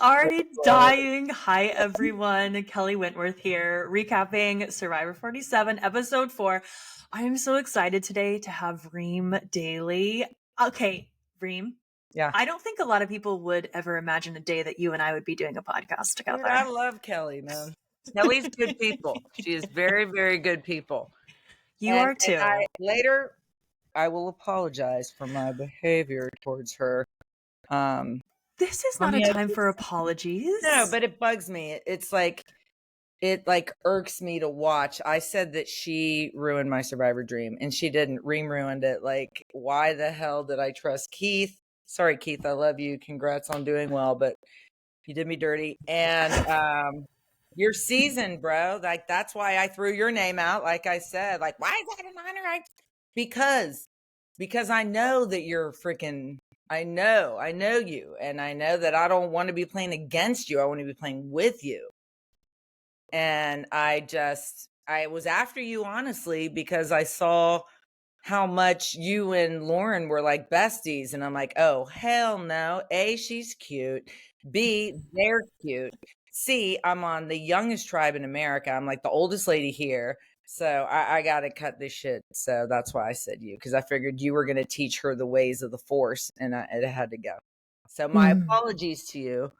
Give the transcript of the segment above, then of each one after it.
already dying. Hi, everyone. Kelley Wentworth here, recapping Survivor 47, episode 4. I'm so excited today to have Reem Daly. Okay, Reem. Yeah. I don't think a lot of people would ever imagine a day that you and I would be doing a podcast together. Dude, I love Kelley, man. Kelley's good people. She is very, very good people. You are too. Later, I will apologize for my behavior towards her. This is not a time for apologies. No, but it bugs me. It's like, it irks me to watch. I said that she ruined my Survivor dream, and she didn't. Reem ruined it. Like, why the hell did I trust Keith? Sorry, Keith, I love you. Congrats on doing well, but you did me dirty. And your season, bro. Like, that's why I threw your name out. Like I said, like, why is that an honor? Because I know that you're freaking. I know you, and I know that I don't want to be playing against you. I want to be playing with you. And I was after you, honestly, because I saw how much you and Lauren were like besties. And I'm like, oh, hell no. A, she's cute. B, they're cute. C, I'm on the youngest tribe in America. I'm like the oldest lady here. So I got to cut this shit. So that's why I said you, because I figured you were going to teach her the ways of the Force, and it had to go. So my apologies to you.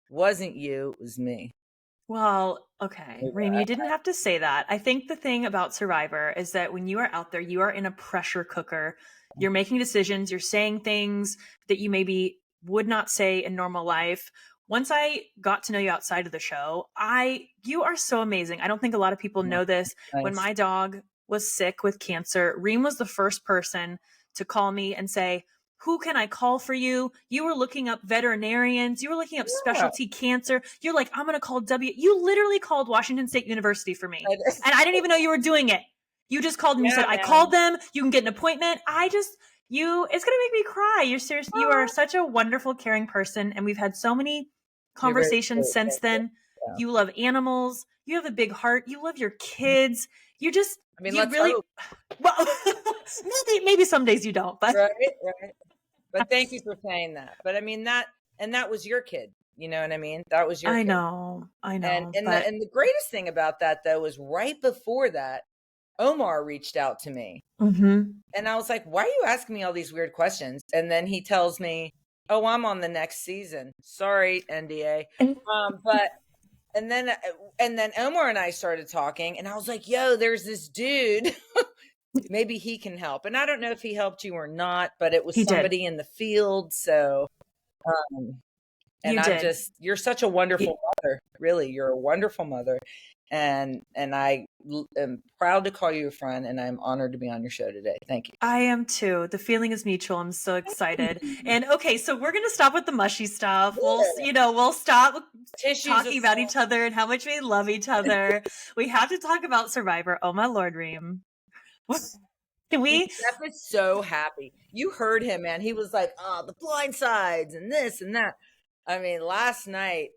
Wasn't you, it was me. Well, okay, Reem, you didn't have to say that. I think the thing about Survivor is that when you are out there, you are in a pressure cooker. You're making decisions. You're saying things that you maybe would not say in normal life. Once I got to know you outside of the show, you are so amazing. I don't think a lot of people know this. Nice. When my dog was sick with cancer, Reem was the first person to call me and say, who can I call for you? You were looking up veterinarians. You were looking up specialty cancer. You're like, I'm going to call You literally called Washington State University for me. And I didn't even know you were doing it. You just called me. You said, I called them. You can get an appointment. It's going to make me cry. You're serious. You are such a wonderful, caring person. And we've had so many conversations since then. Yeah. You love animals. You have a big heart. You love your kids. You just, let's hope. Well, maybe some days you don't, but right. But thank you for saying that. But I mean that was your kid. You know what I mean? That was your kid. I know. And the greatest thing about that, though, was right before that, Omar reached out to me. Mm-hmm. And I was like, why are you asking me all these weird questions? And then he tells me, oh, I'm on the next season. Sorry, NDA. And then Omar and I started talking, and I was like, yo, there's this dude. Maybe he can help. And I don't know if he helped you or not, but it was somebody in the field. So, you're such a wonderful mother. Really, you're a wonderful mother. And I am proud to call you a friend, and I'm honored to be on your show today. Thank you. I am too. The feeling is mutual. I'm so excited. And okay, so we're going to stop with the mushy stuff. We'll stop talking about each other and how much we love each other. We have to talk about Survivor. Oh my Lord, Reem. Can we? Jeff is so happy. You heard him, man. He was like, oh, the blind sides and this and that. I mean, last night,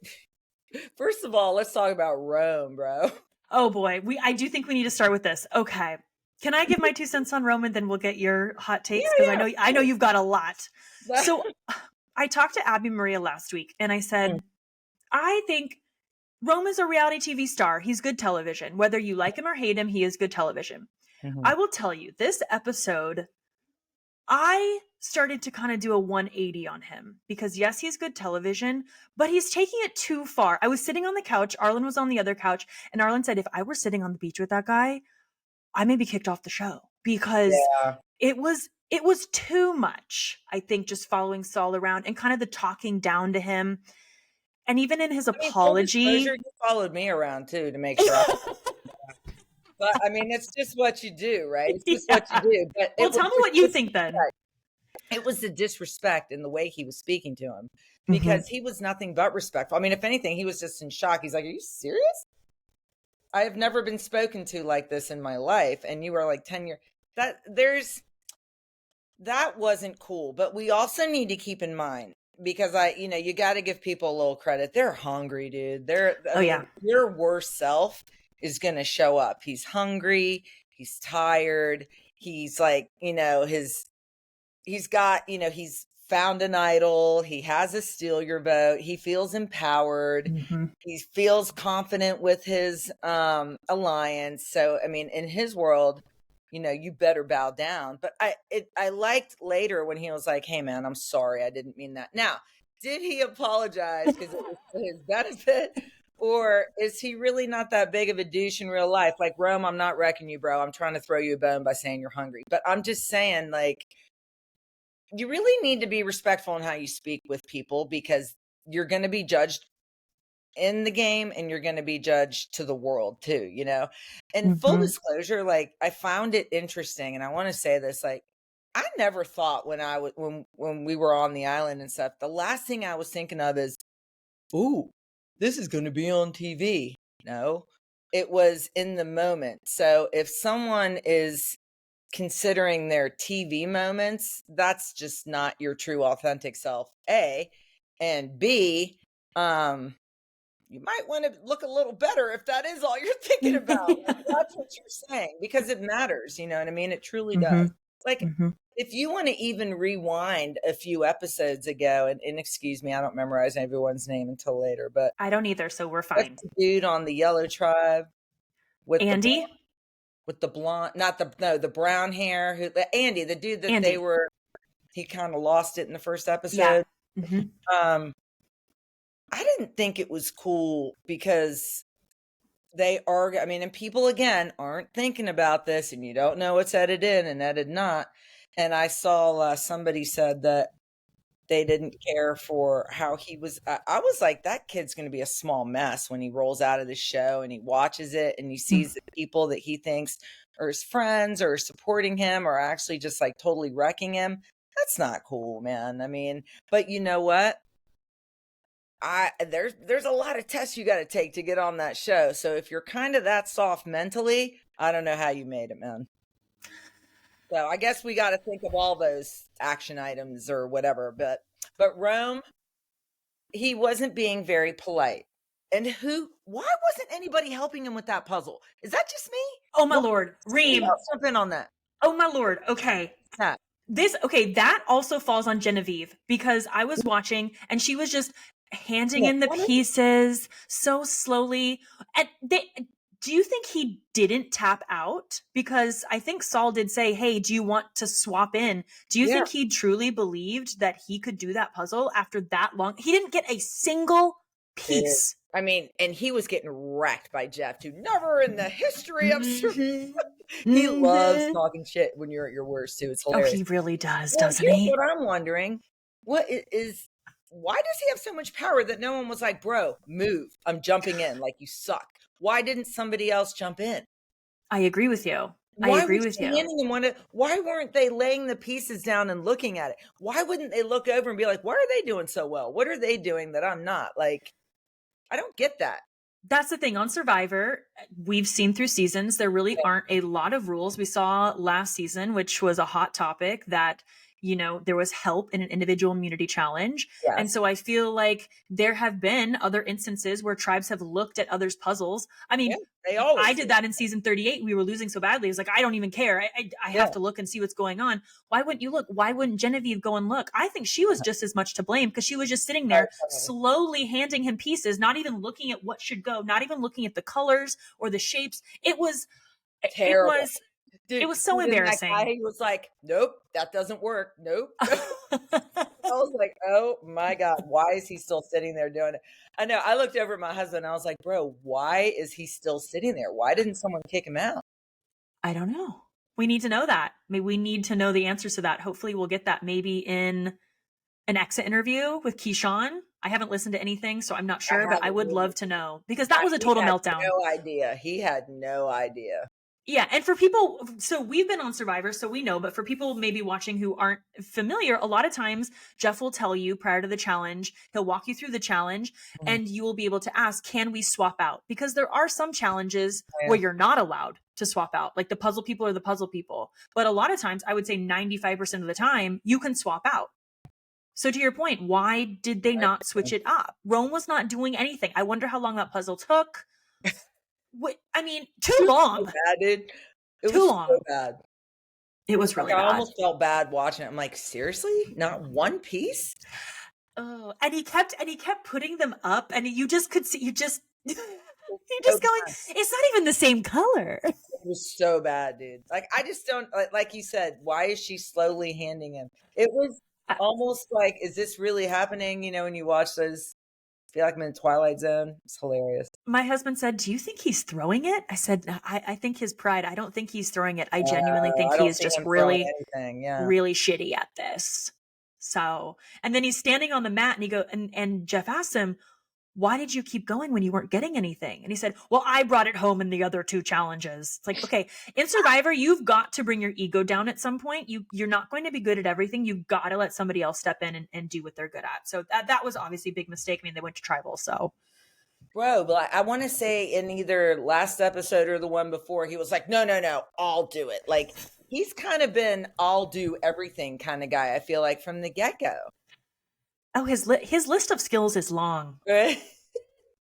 first of all, let's talk about Rome, bro. Oh boy. I do think we need to start with this. Okay. Can I give my 2 cents on Rome, and then we'll get your hot takes? Because I know you've got a lot. So I talked to Abby Maria last week, and I said, I think Rome is a reality TV star. He's good television. Whether you like him or hate him, he is good television. Mm-hmm. I will tell you, this episode, I started to kind of do a 180 on him because yes, he's good television, but he's taking it too far. I was sitting on the couch. Arlen was on the other couch, and Arlen said, if I were sitting on the beach with that guy, I may be kicked off the show because it was too much. I think just following Saul around and kind of the talking down to him. And even in his apology, you followed me around too to make sure. But I mean, it's just what you do, right? It's just what you do. But tell me what you think then. It was the disrespect in the way he was speaking to him, because he was nothing but respectful. I mean, if anything, he was just in shock. He's like, are you serious? I have never been spoken to like this in my life. And you are like 10 years. That wasn't cool. But we also need to keep in mind, because you got to give people a little credit. They're hungry, dude. Your worst self is going to show up. He's hungry. He's tired. He's like, he's found an idol. He has a steal your vote. He feels empowered. Mm-hmm. He feels confident with his alliance. So, I mean, in his world, you better bow down. But I liked later when he was like, "Hey, man, I'm sorry. I didn't mean that." Now, did he apologize because it was for his benefit? Or is he really not that big of a douche in real life? Like, Rome, I'm not wrecking you, bro. I'm trying to throw you a bone by saying you're hungry. But I'm just saying, like, you really need to be respectful in how you speak with people, because you're going to be judged in the game and you're going to be judged to the world too, And full disclosure, like, I found it interesting, and I want to say this, like, I never thought when we were on the island and stuff, the last thing I was thinking of is, ooh, this is going to be on TV. No, it was in the moment. So if someone is considering their TV moments, that's just not your true authentic self, A. And B, you might want to look a little better if that is all you're thinking about. Like, that's what you're saying, because it matters. You know what I mean? It truly does. Like, if you want to even rewind a few episodes ago, and excuse me, I don't memorize everyone's name until later, but I don't either, so we're fine. That's the dude on the yellow tribe with Andy? with the blonde, the brown hair, Andy, the dude that Andy. he kind of lost it in the first episode. Yeah. I didn't think it was cool because they are, and people, again, aren't thinking about this, and you don't know what's edited in and edited not. And I saw somebody said that they didn't care for how he was. I was like, that kid's going to be a small mess when he rolls out of the show and he watches it and he sees the people that he thinks are his friends or supporting him are actually just like totally wrecking him. That's not cool, man. I mean, but you know what? There's a lot of tests you got to take to get on that show. So if you're kind of that soft mentally, I don't know how you made it, man. So I guess we got to think of all those action items or whatever. But Rome, he wasn't being very polite. And why wasn't anybody helping him with that puzzle? Is that just me? Oh my Lord. Reem. Jump in on that. Oh my Lord. Okay. That also falls on Genevieve, because I was watching and she was just handing in the pieces so slowly. And do you think he didn't tap out? Because I think Saul did say, "Hey, do you want to swap in?" Do you think he truly believed that he could do that puzzle after that long? He didn't get a single piece. I mean, and he was getting wrecked by Jeff too. Never in the history of he loves talking shit when you're at your worst too. It's hilarious. Oh, he really does, doesn't he? What I'm wondering, why does he have so much power that no one was like, "Bro, move. I'm jumping in. Like, you suck." Why didn't somebody else jump in? I agree with you. Why weren't they laying the pieces down and looking at it? Why wouldn't they look over and be like, "What are they doing so well? What are they doing that I'm not?" Like, I don't get that. That's the thing. On Survivor, we've seen through seasons, there really aren't a lot of rules. We saw last season, which was a hot topic, that there was help in an individual immunity challenge. Yes. And so I feel like there have been other instances where tribes have looked at others' puzzles. I mean, I did that in season 38. We were losing so badly. It was like, I don't even care. I have to look and see what's going on. Why wouldn't you look? Why wouldn't Genevieve go and look? I think she was just as much to blame, because she was just sitting there slowly handing him pieces, not even looking at what should go, not even looking at the colors or the shapes. It was terrible. It was so embarrassing. He was like, "Nope, that doesn't work. Nope." I was like, "Oh my God, why is he still sitting there doing it?" I know. I looked over at my husband and I was like, "Bro, why is he still sitting there? Why didn't someone kick him out?" I don't know. We need to know that. Maybe we need to know the answers to that. Hopefully we'll get that maybe in an exit interview with Keyshawn. I haven't listened to anything, so I'm not sure, but I would love to know, because that was a total meltdown. No idea. He had no idea. Yeah. And for people, so we've been on Survivor, so we know, but for people maybe watching who aren't familiar, a lot of times Jeff will tell you prior to the challenge, he'll walk you through the challenge, and you will be able to ask, can we swap out? Because there are some challenges where you're not allowed to swap out, like the puzzle people are the puzzle people. But a lot of times, I would say 95% of the time, you can swap out. So to your point, why did they not switch it up? Rome was not doing anything. I wonder how long that puzzle took. I mean, too long. So bad, dude. It too was long. So bad. It was really I bad. almost felt bad watching it. I'm like, seriously? Not one piece? Oh, and he kept putting them up, and you just could see, you just going, it's not even the same color. It was so bad, dude. Like, I just don't, like you said, why is she slowly handing him? It was almost like, is this really happening? You know, when you watch those, I feel like I'm in the Twilight Zone. It's hilarious. My husband said, do you think he's throwing it? I said, I think his pride. I don't think he's throwing it. I genuinely think I he don't is see just him throwing really, anything. Yeah. really shitty at this. So, and then he's standing on the mat, and Jeff asked him, why did you keep going when you weren't getting anything? And he said, well, I brought it home in the other 2 challenges. It's like, okay, in Survivor, you've got to bring your ego down at some point. You're not going to be good at everything. You've got to let somebody else step in and do what they're good at. So that was obviously a big mistake. I mean, they went to tribal, so. Bro, but I want to say in either last episode or the one before, he was like, no, I'll do it. Like, he's kind of been I'll do everything kind of guy, I feel like, from the get-go. Oh, his list of skills is long. Right?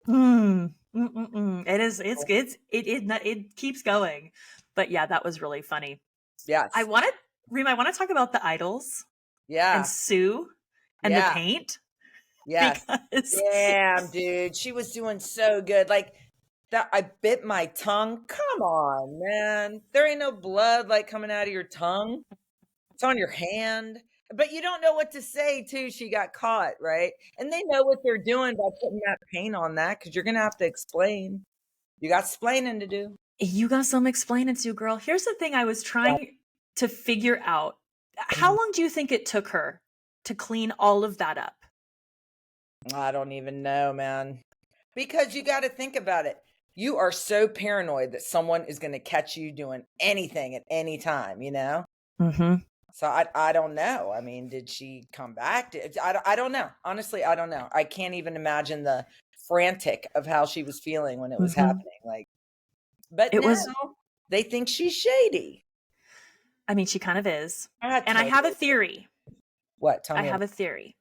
It is. It keeps going. But yeah, that was really funny. Yes. I want to talk about the idols. Yeah. And Sue and the paint. Yes. Damn, dude. She was doing so good. Like, that, I bit my tongue. Come on, man. There ain't no blood like coming out of your tongue. It's on your hand. But you don't know what to say, too. She got caught, right? And they know what they're doing by putting that paint on that, because you're going to have to explain. You got explaining to do. You got some explaining to, girl. Here's the thing I was trying to figure out. How long do you think it took her to clean all of that up? I don't even know, man. Because you got to think about it. You are so paranoid that someone is going to catch you doing anything at any time, you know? Mm-hmm. So I don't know. I mean, did she come back? I don't know. Honestly, I don't know. I can't even imagine the frantic of how she was feeling when it was happening. Like, but they think she's shady. I mean, she kind of is. And I have a theory. What? Tell me. I have a theory.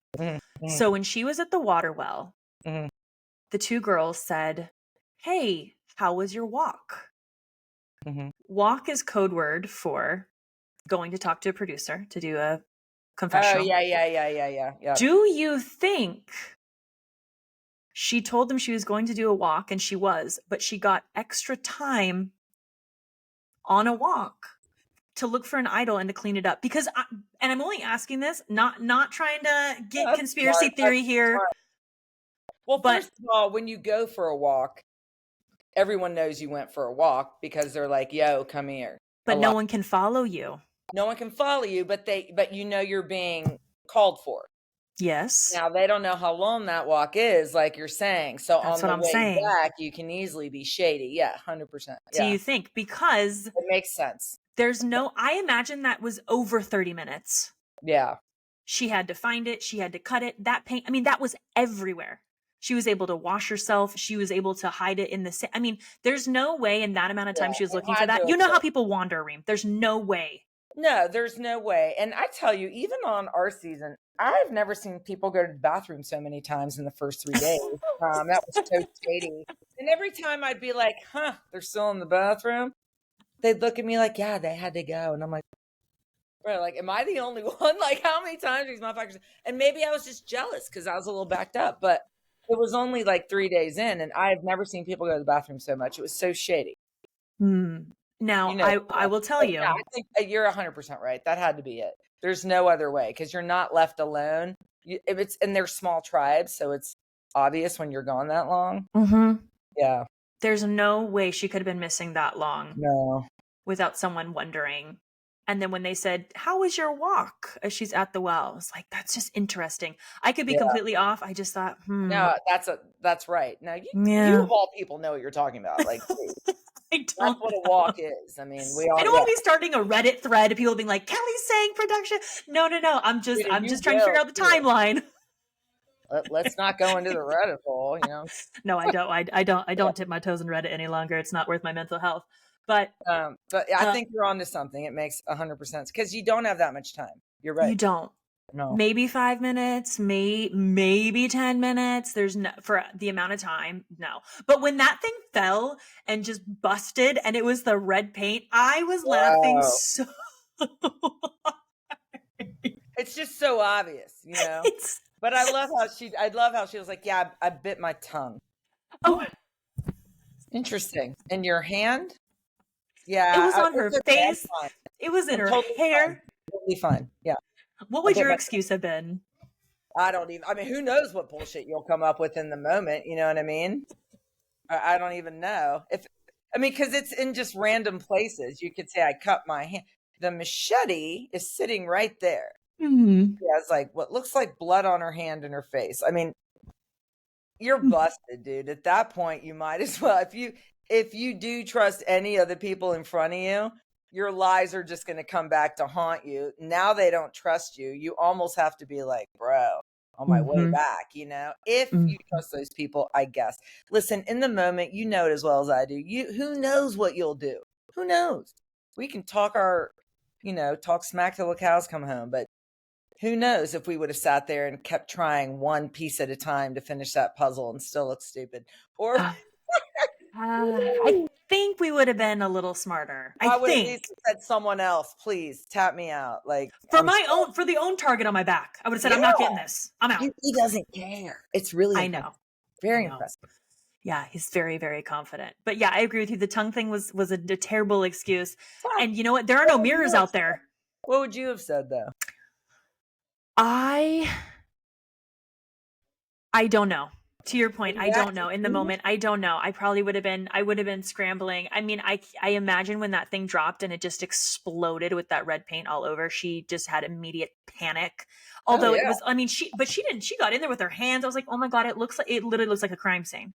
So when she was at the water well, the 2 girls said, hey, how was your walk? Walk is code word for going to talk to a producer to do a confessional. Oh, yeah. Do you think she told them she was going to do a walk, and she was, but she got extra time on a walk to look for an idol and to clean it up? Because and I'm only asking this, not trying to get conspiracy theory here. Well, first of all, when you go for a walk, everyone knows you went for a walk because they're like, yo, come here. But no one can follow you. No one can follow you, but you know you're being called for. Yes. Now they don't know how long that walk is, like you're saying. So that's on what the I'm way saying. back, you can easily be shady. Yeah, 100%. Do you think? Because it makes sense. I imagine that was over 30 minutes. Yeah. She had to find it. She had to cut it. That paint, I mean, that was everywhere. She was able to wash herself. She was able to hide it in the sand. I mean, there's no way in that amount of time she was looking for that. You know how people wander, Reem. There's no way. No, there's no way. And I tell you, even on our season, I've never seen people go to the bathroom so many times in the first 3 days. That was so shady. And every time I'd be like, they're still in the bathroom. They'd look at me like, yeah, they had to go. And I'm like, bro, like, am I the only one? Like, how many times these motherfuckers? And maybe I was just jealous because I was a little backed up. But it was only like 3 days in, and I've never seen people go to the bathroom so much. It was so shady. Now, you know, I will tell you. Yeah, I think you're 100% right. That had to be it. There's no other way because you're not left alone. And they're small tribes, so it's obvious when you're gone that long. Yeah. There's no way she could have been missing that long. No. Without someone wondering. And then when they said, how was your walk as she's at the well? I was like, that's just interesting. I could be completely off. I just thought, No, that's right. Now, you of all people know what you're talking about. Like, that's what a walk is. I mean, I don't want to be starting a Reddit thread of people being like, Kelley's saying production. No. I'm just trying to figure out the timeline. Let's not go into the Reddit hole, you know. No, I don't tip my toes in Reddit any longer. It's not worth my mental health. But I think you're onto something. It makes 100% because you don't have that much time. You're right. You don't. No. Maybe 5 minutes, maybe 10 minutes. There's no, for the amount of time. No. But when that thing fell and just busted and it was the red paint, I was laughing so It's just so obvious, you know. But I love how she was like, yeah, I bit my tongue. Oh, interesting. In your hand? Yeah. it was on her face. It was in her hair. Totally fine. Yeah. What would your excuse have been? I mean, who knows what bullshit you'll come up with in the moment, you know what I mean? I don't even know. Because it's in just random places. You could say I cut my hand. The machete is sitting right there. Mm-hmm. She has like what looks like blood on her hand and her face. I mean, you're busted, dude. At that point, you might as well. If you do trust any of the people in front of you, your lies are just going to come back to haunt you. Now they don't trust you. You almost have to be like, bro, on my way back, you know, if you trust those people, I guess. Listen, in the moment, you know it as well as I do. Who knows what you'll do? Who knows? We can talk talk smack till the cows come home, but who knows if we would have sat there and kept trying one piece at a time to finish that puzzle and still look stupid. Or I think we would have been a little smarter. I would have at least said someone else, please tap me out. Like for the own target on my back. I would have said, I'm not getting this. I'm out. He doesn't care. It's really impressive. Very impressive. Yeah, he's very, very confident. But yeah, I agree with you. The tongue thing was a terrible excuse. And you know what? There are no mirrors out there. What would you have said though? I don't know. To your point, I don't know. In the moment, I don't know. I would have been scrambling. I mean, I imagine when that thing dropped and it just exploded with that red paint all over, she just had immediate panic. Although it was, I mean, she got in there with her hands. I was like, oh my God, it literally looks like a crime scene.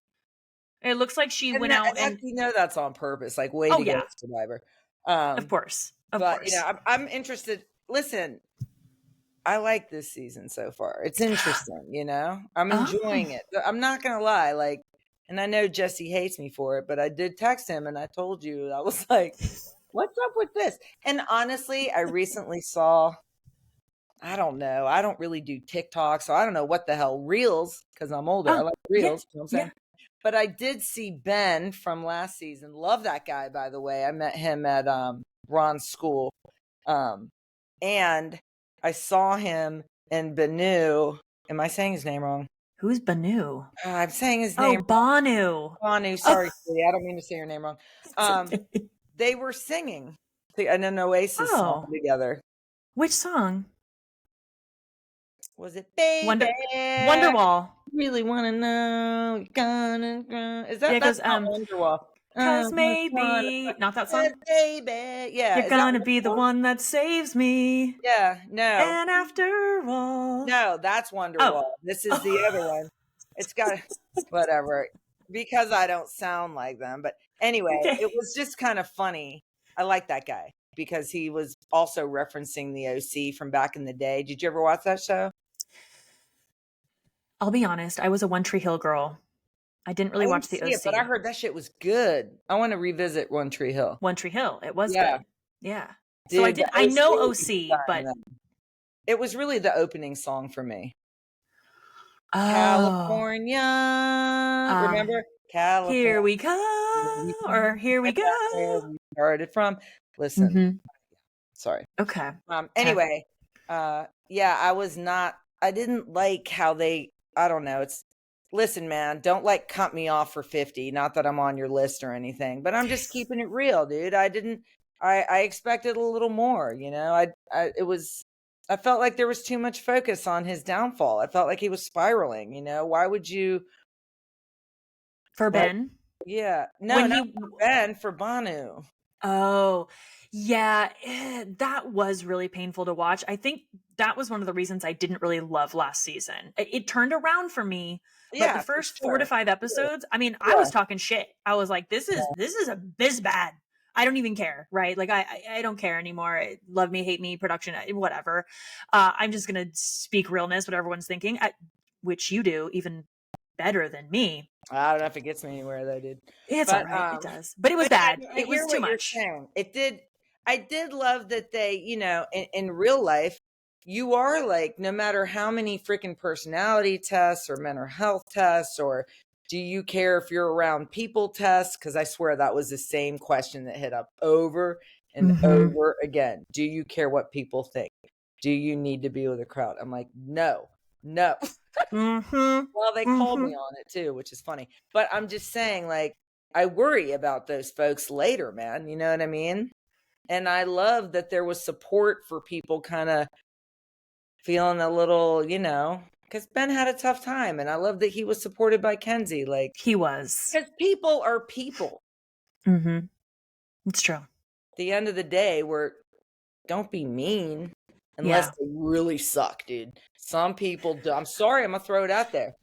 It looks like she went out and you know that's on purpose, like way to go, Survivor. Of course. You know, I'm interested. Listen, I like this season so far. It's interesting, you know. I'm enjoying it. I'm not gonna lie, like, and I know Jesse hates me for it, but I did text him and I told you, I was like, "What's up with this?" And honestly, I recently saw. I don't know. I don't really do TikTok, so I don't know what the hell Reels because I'm older. I like Reels. You know what I'm saying? Yeah. But I did see Ben from last season. Love that guy, by the way. I met him at Ron's school. And I saw him in Banu. Am I saying his name wrong? Who's Banu? I'm saying his name. Oh, Banu. Banu. Sorry, I don't mean to say your name wrong. They were singing an Oasis song together. Which song? Was it Baby? Wonderwall. Really want to know. Is that that's not Wonderwall? Because maybe not that song. Baby, yeah. You're gonna be the one that saves me. Yeah, no. And after all, no, that's Wonderwall. This is the other one. It's got whatever because I don't sound like them. But anyway, it was just kind of funny. I like that guy because he was also referencing the OC from back in the day. Did you ever watch that show? I'll be honest. I was a One Tree Hill girl. I didn't really watch the OC. But I heard that shit was good. I want to revisit One Tree Hill. One Tree Hill. It was good. Yeah. Dude, so I know OC, but it was really the opening song for me. California. Remember? California. Here we come. Or here we go. Where we started from. Listen. Sorry. Okay. Anyway, I didn't like how I don't know. Listen, man, don't like me off for 50. Not that I'm on your list or anything, but I'm just keeping it real, dude. I expected a little more, you know. I felt like there was too much focus on his downfall. I felt like he was spiraling, you know. Why would you? For Ben? Yeah. No, not for Ben, for Banu. Oh, yeah. That was really painful to watch. I think that was one of the reasons I didn't really love last season. It turned around for me. But the first 4 to 5 episodes, I mean, I was talking shit. I was like, this is bad. I don't even care, right? Like, I don't care anymore. Love me, hate me, production, whatever. I'm just going to speak realness, what everyone's thinking, which you do even better than me. I don't know if it gets me anywhere, though, dude. It's all right. It does. But it was bad. It was too much. It did. I did love that they, you know, in real life, you are like, no matter how many freaking personality tests or mental health tests, or do you care if you're around people tests? Because I swear that was the same question that hit up over and over again. Do you care what people think? Do you need to be with a crowd? I'm like, no. Well, they called me on it too, which is funny. But I'm just saying, like, I worry about those folks later, man. You know what I mean? And I love that there was support for people kind of feeling a little, because Ben had a tough time. And I love that he was supported by Kenzie. Like, he was. Because people are people. It's true. At the end of the day, don't be mean unless they really suck, dude. Some people do. I'm sorry, I'm going to throw it out there.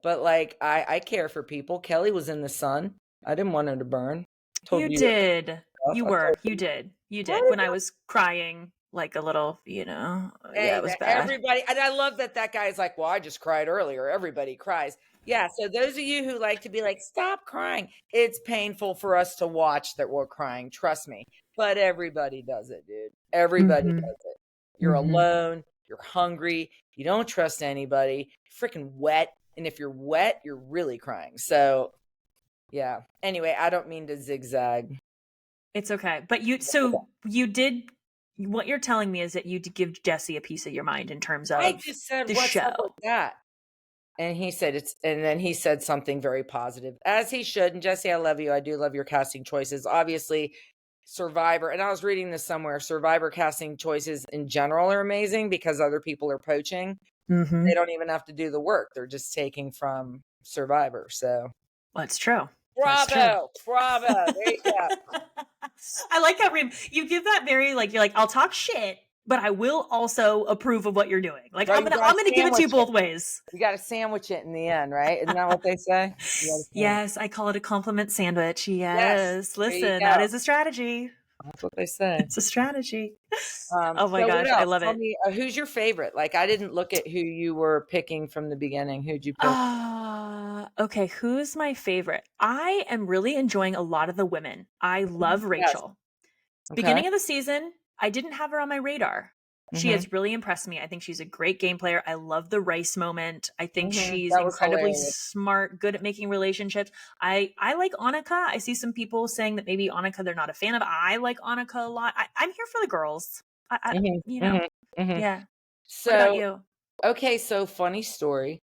But, like, I care for people. Kelley was in the sun. I didn't want her to burn. You did. You did. When I was crying, like a little, Hey, it was bad. Everybody, and I love that guy is like, well, I just cried earlier. Everybody cries. Yeah, so those of you who like to be like, stop crying. It's painful for us to watch that we're crying. Trust me. But everybody does it, dude. Everybody does it. You're alone. You're hungry. You don't trust anybody. You're freaking wet. And if you're wet, you're really crying. So, yeah. Anyway, I don't mean to zigzag. It's okay. But you did, what you're telling me is that you did give Jesse a piece of your mind in terms of I just said, the what's show. up with that? And he said and then he said something very positive, as he should. And Jesse, I love you. I do love your casting choices. Obviously, Survivor, and I was reading this somewhere, Survivor casting choices in general are amazing because other people are poaching. They don't even have to do the work. They're just taking from Survivor. So that's true. Bravo. There you go. I like how you give that very, like, you're like, I'll talk shit, but I will also approve of what you're doing. Like, I'm gonna give it to you both ways. You got to sandwich it in the end, right? Isn't that what they say? Yes, I call it a compliment sandwich. Yes. Listen, that is a strategy. That's what they say. It's a strategy. Oh my gosh, I love it. Me, who's your favorite? Like, I didn't look at who you were picking from the beginning. Who'd you pick? Okay, who's my favorite? I am really enjoying a lot of the women. I love Rachel. Yes. Beginning of the season, I didn't have her on my radar. She has really impressed me. I think she's a great game player. I love the rice moment. I think she's incredibly smart, good at making relationships. I like Annika. I see some people saying that maybe Annika they're not a fan of. I like Annika a lot. I'm here for the girls. Yeah. So, what about you? Okay, so funny story.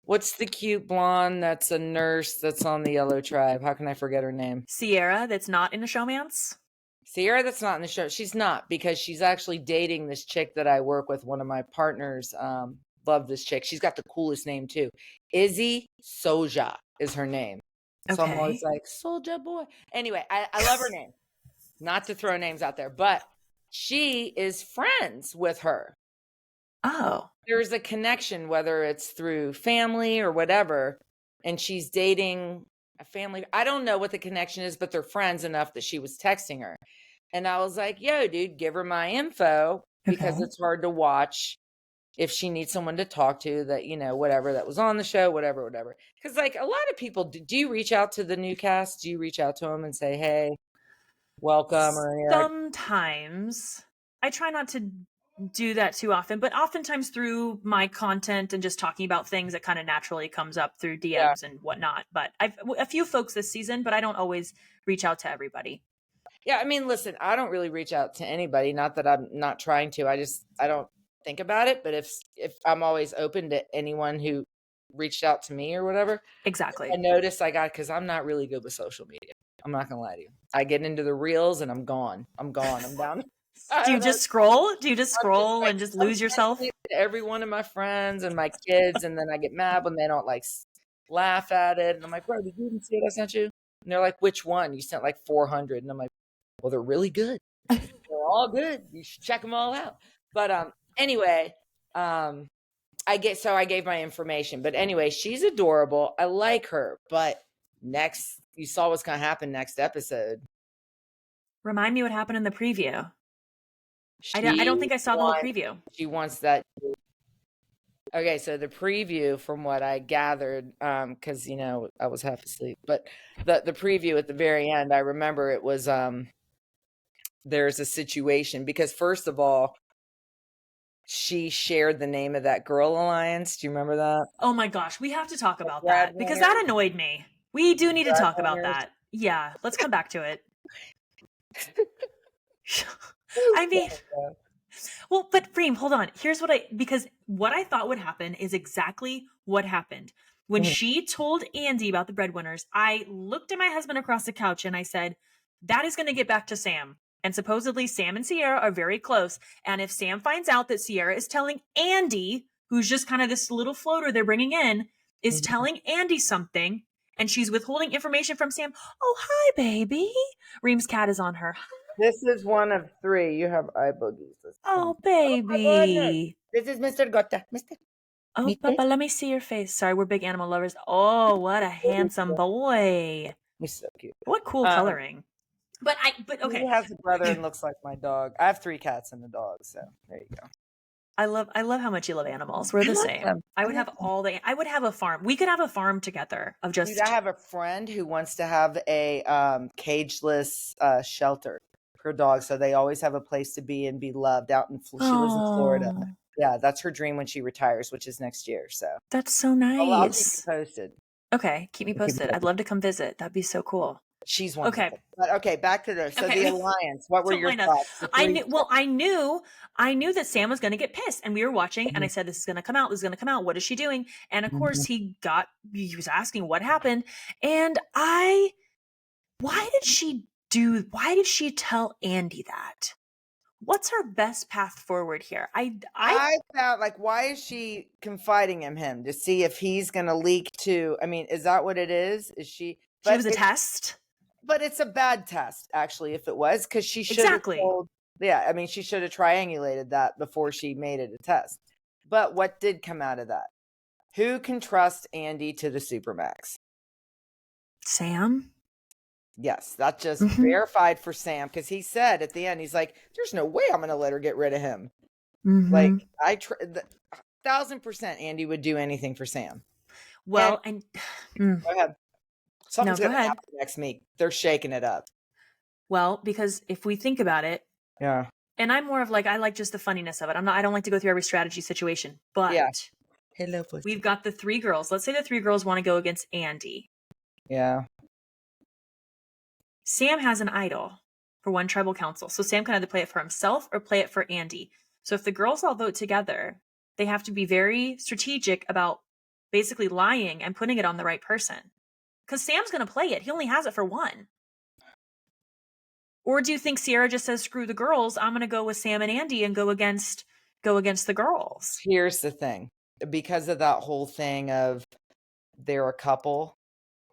What's the cute blonde that's a nurse that's on the Yellow Tribe? How can I forget her name? Sierra, that's not in a showmance? Sierra, that's not in the show. She's not, because she's actually dating this chick that I work with. One of my partners love this chick. She's got the coolest name too. Izzy Soja is her name. So I'm always like, Soulja Boy. Anyway, I love her name. Not to throw names out there, but she is friends with her. Oh. There's a connection, whether it's through family or whatever, and she's dating a family. I don't know what the connection is, but they're friends enough that she was texting her. And I was like, yo, dude, give her my info, because it's hard to watch if she needs someone to talk to that, whatever that was on the show, whatever. Because, like, a lot of people, do you reach out to the new cast? Do you reach out to them and say, hey, welcome? Sometimes. I try not to do that too often, but oftentimes through my content and just talking about things, that kind of naturally comes up through DMs and whatnot. But I've a few folks this season, but I don't always reach out to everybody. Yeah, I mean, listen, I don't really reach out to anybody. Not that I'm not trying to. I don't think about it. But if I'm always open to anyone who reached out to me or whatever. Exactly. I noticed because I'm not really good with social media. I'm not gonna lie to you. I get into the reels and I'm gone. I'm down. Do you just scroll? And just lose yourself? Every one of my friends and my kids, and then I get mad when they don't laugh at it. And I'm like, bro, did you even see what I sent you? And they're like, which one? You sent 400. And I'm like, well, they're really good. They're all good. You should check them all out. But anyway, I gave my information. But anyway, she's adorable. I like her. But you saw what's going to happen next episode. Remind me what happened in the preview. I don't think I saw the whole preview. She wants that. Okay, so the preview, from what I gathered, because I was half asleep, but the preview at the very end, I remember it was there's a situation, because first of all, she shared the name of that Girl Alliance. Do you remember that? Oh my gosh, we have to talk about that, because that annoyed me. We do need to talk about that. Yeah, let's come back to it. I mean, well, but Reem, hold on. Here's because what I thought would happen is exactly what happened. When she told Andy about the breadwinners, I looked at my husband across the couch and I said, that is going to get back to Sam. And supposedly Sam and Sierra are very close. And if Sam finds out that Sierra is telling Andy, who's just kind of this little floater they're bringing in, is telling Andy something, and she's withholding information from Sam. Oh, hi, baby. Reem's cat is on her. This is one of 3. You have eye boogies. Oh, baby. This is Mr. Gota. Mr. Oh, Papa, let me see your face. Sorry, we're big animal lovers. Oh, what a handsome boy. He's so cute. What cool coloring. But okay. He has a brother and looks like my dog. I have 3 cats and a dog, so there you go. I love how much you love animals. We're the same. I would have a farm. We could have a farm together of just. Dude, I have a friend who wants to have a cageless shelter for dogs, so they always have a place to be and be loved out in. She lives in Florida. Yeah, that's her dream when she retires, which is next year. So that's so nice. I'll keep you posted. Okay, keep me posted. I'd love to come visit. That'd be so cool. She's wonderful. Okay, but okay, back to this. So the alliance. What were your thoughts? I knew that Sam was going to get pissed, and we were watching, and I said, "This is going to come out. This is going to come out. What is she doing?" And of course, he was asking what happened, and why did she tell Andy that? What's her best path forward here? I felt like, why is she confiding in him to see if he's going to leak to? I mean, is that what it is? Is she? She was a test. But it's a bad test, actually, if it was, because she should have told. Yeah, I mean, she should have triangulated that before she made it a test. But what did come out of that? Who can trust Andy to the Supermax? Sam? Yes, that just verified for Sam, because he said at the end, he's like, there's no way I'm going to let her get rid of him. Like, 1,000% Andy would do anything for Sam. Well, go ahead. Something's going to happen next week. They're shaking it up. Well, because if we think about it, yeah. And I'm more of like, I like just the funniness of it. I don't like to go through every strategy situation, but Hello, we've got the 3 girls. Let's say the 3 girls want to go against Andy. Yeah. Sam has an idol for one tribal council. So Sam can either play it for himself or play it for Andy. So if the girls all vote together, they have to be very strategic about basically lying and putting it on the right person. Because Sam's going to play it. He only has it for one. Or do you think Sierra just says, screw the girls, I'm going to go with Sam and Andy and go against the girls? Here's the thing. Because of that whole thing of they're a couple,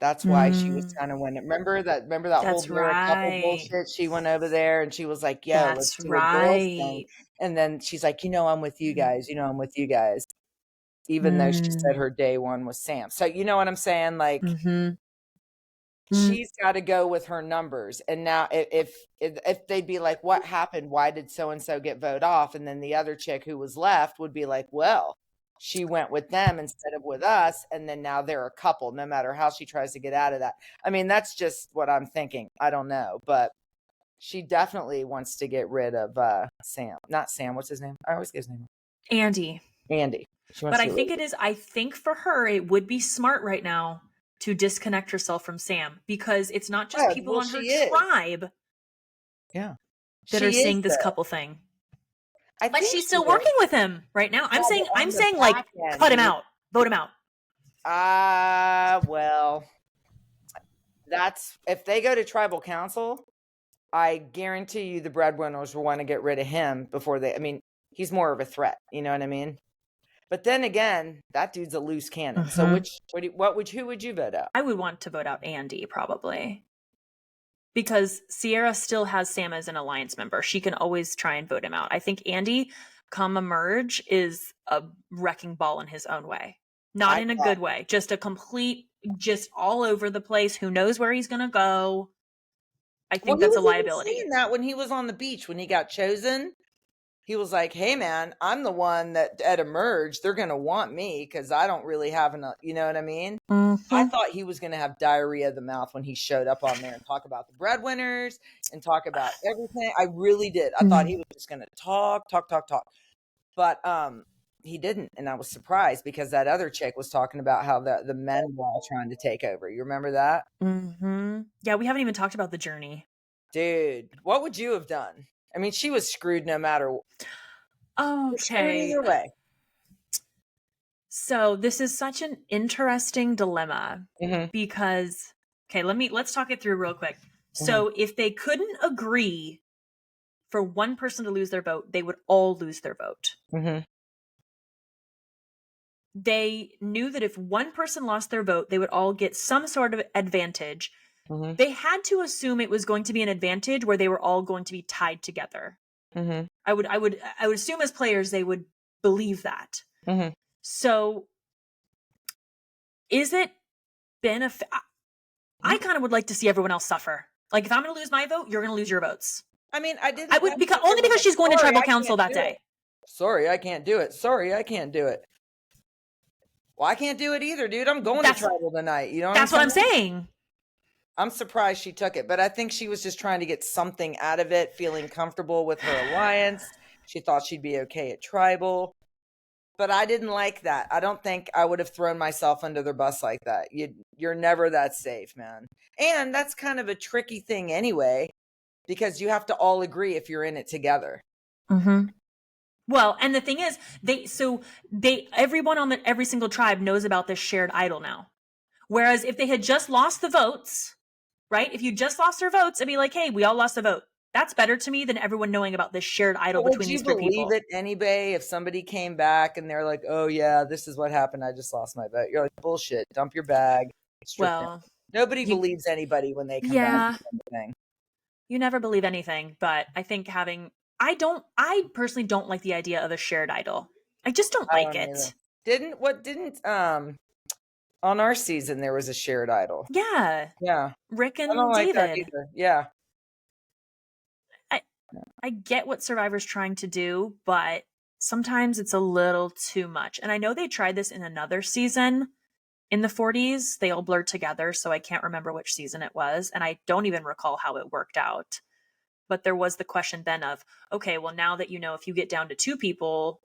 that's why she was kind of winning. Remember that whole couple bullshit? She went over there and she was like, yo, let's do a girls thing. And then she's like, I'm with you guys. I'm with you guys. Even though she said her day one was Sam. So you know what I'm saying? Like, she's got to go with her numbers. And now if they'd be like, what happened? Why did so-and-so get voted off? And then the other chick who was left would be like, well, she went with them instead of with us. And then now they're a couple, no matter how she tries to get out of that. I mean, that's just what I'm thinking. I don't know. But she definitely wants to get rid of Sam. Not Sam. What's his name? I always get his name. Andy. But I think for her, it would be smart right now to disconnect herself from Sam, because it's not just people on her tribe that are seeing this couple thing. But she's still working with him right now. I'm saying like, cut him out, vote him out. Well, that's if they go to tribal council, I guarantee you the breadwinners will want to get rid of him before he's more of a threat. You know what I mean? But then again, that dude's a loose cannon. So who would you vote out? I would want to vote out Andy, probably. Because Sierra still has Sam as an alliance member. She can always try and vote him out. I think Andy, come a merge, is a wrecking ball in his own way. Not in a good way. Just a complete, just all over the place. Who knows where he's going to go? I think that's a liability. Saying that when he was on the beach, when he got chosen, he was like, hey, man, I'm the one that at a merge, they're going to want me because I don't really have enough. You know what I mean? I thought he was going to have diarrhea of the mouth when he showed up on there and talk about the breadwinners and talk about everything. I really did. I thought he was just going to talk. But he didn't. And I was surprised because that other chick was talking about how the men were all trying to take over. You remember that? Yeah, we haven't even talked about the journey. Dude, what would you have done? I mean, she was screwed no matter. Okay. Screwed either way. So this is such an interesting dilemma because, okay, let's talk it through real quick. So if they couldn't agree for one person to lose their vote, they would all lose their vote. They knew that if one person lost their vote, they would all get some sort of advantage. They had to assume it was going to be an advantage where they were all going to be tied together. I would assume as players they would believe that. So is it benefit? I kind of would like to see everyone else suffer. Like if I'm going to lose my vote, you're going to lose your votes. I mean, I would only because she's going to tribal council that day. Sorry, I can't do it. Sorry, I can't do it. Well, I can't do it either, dude. I'm going to tribal tonight. You know, that's what I'm saying. I'm surprised she took it, but I think she was just trying to get something out of it, feeling comfortable with her alliance. She thought she'd be okay at tribal. But I didn't like that. I don't think I would have thrown myself under the bus like that. You're never that safe, man. And that's kind of a tricky thing anyway, because you have to all agree if you're in it together. Well, and the thing is, everyone on every single tribe knows about this shared idol now. Whereas if they had just lost the votes, right? If you just lost their votes, it'd be like, hey, we all lost a vote. That's better to me than everyone knowing about this shared idol between these three people. Would you believe it anyway if somebody came back and they're like, oh yeah, this is what happened, I just lost my vote? You're like, bullshit, dump your bag. Well, nobody believes anybody when they come back. You never believe anything, but I think I personally don't like the idea of a shared idol. I just don't like it. Didn't on our season there was a shared idol. Yeah. Rick and David. Like that either. Yeah. I get what Survivor's trying to do, but sometimes it's a little too much. And I know they tried this in another season in the 40s. They all blurred together, so I can't remember which season it was. And I don't even recall how it worked out. But there was the question then of, okay, well, now that if you get down to two people,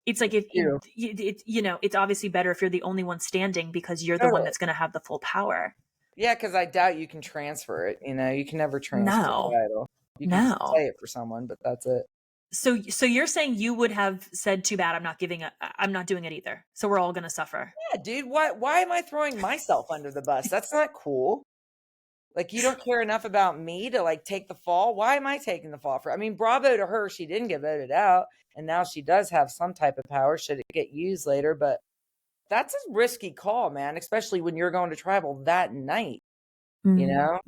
it's like it's obviously better if you're the only one standing because you're the one that's going to have the full power. Yeah, because I doubt you can transfer it. You can never transfer the idol. You can say it for someone, but that's it. So you're saying you would have said, too bad, I'm not doing it either. So we're all going to suffer. Yeah, dude. Why am I throwing myself under the bus? That's not cool. Like, you don't care enough about me to like take the fall. Why am I taking the fall for? I mean, bravo to her. She didn't get voted out. And now she does have some type of power should it get used later. But that's a risky call, man, especially when you're going to tribal that night, you know?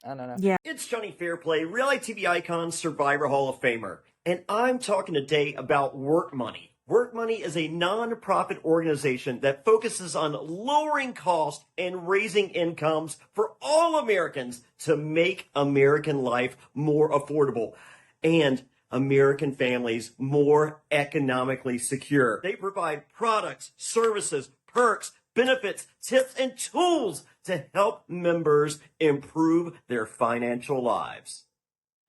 I don't know. Yeah. It's Jonny Fairplay, reality TV icon, Survivor Hall of Famer. And I'm talking today about Work Money. Work Money is a non-profit organization that focuses on lowering costs and raising incomes for all Americans to make American life more affordable and American families more economically secure. They provide products, services, perks, benefits, tips, and tools to help members improve their financial lives.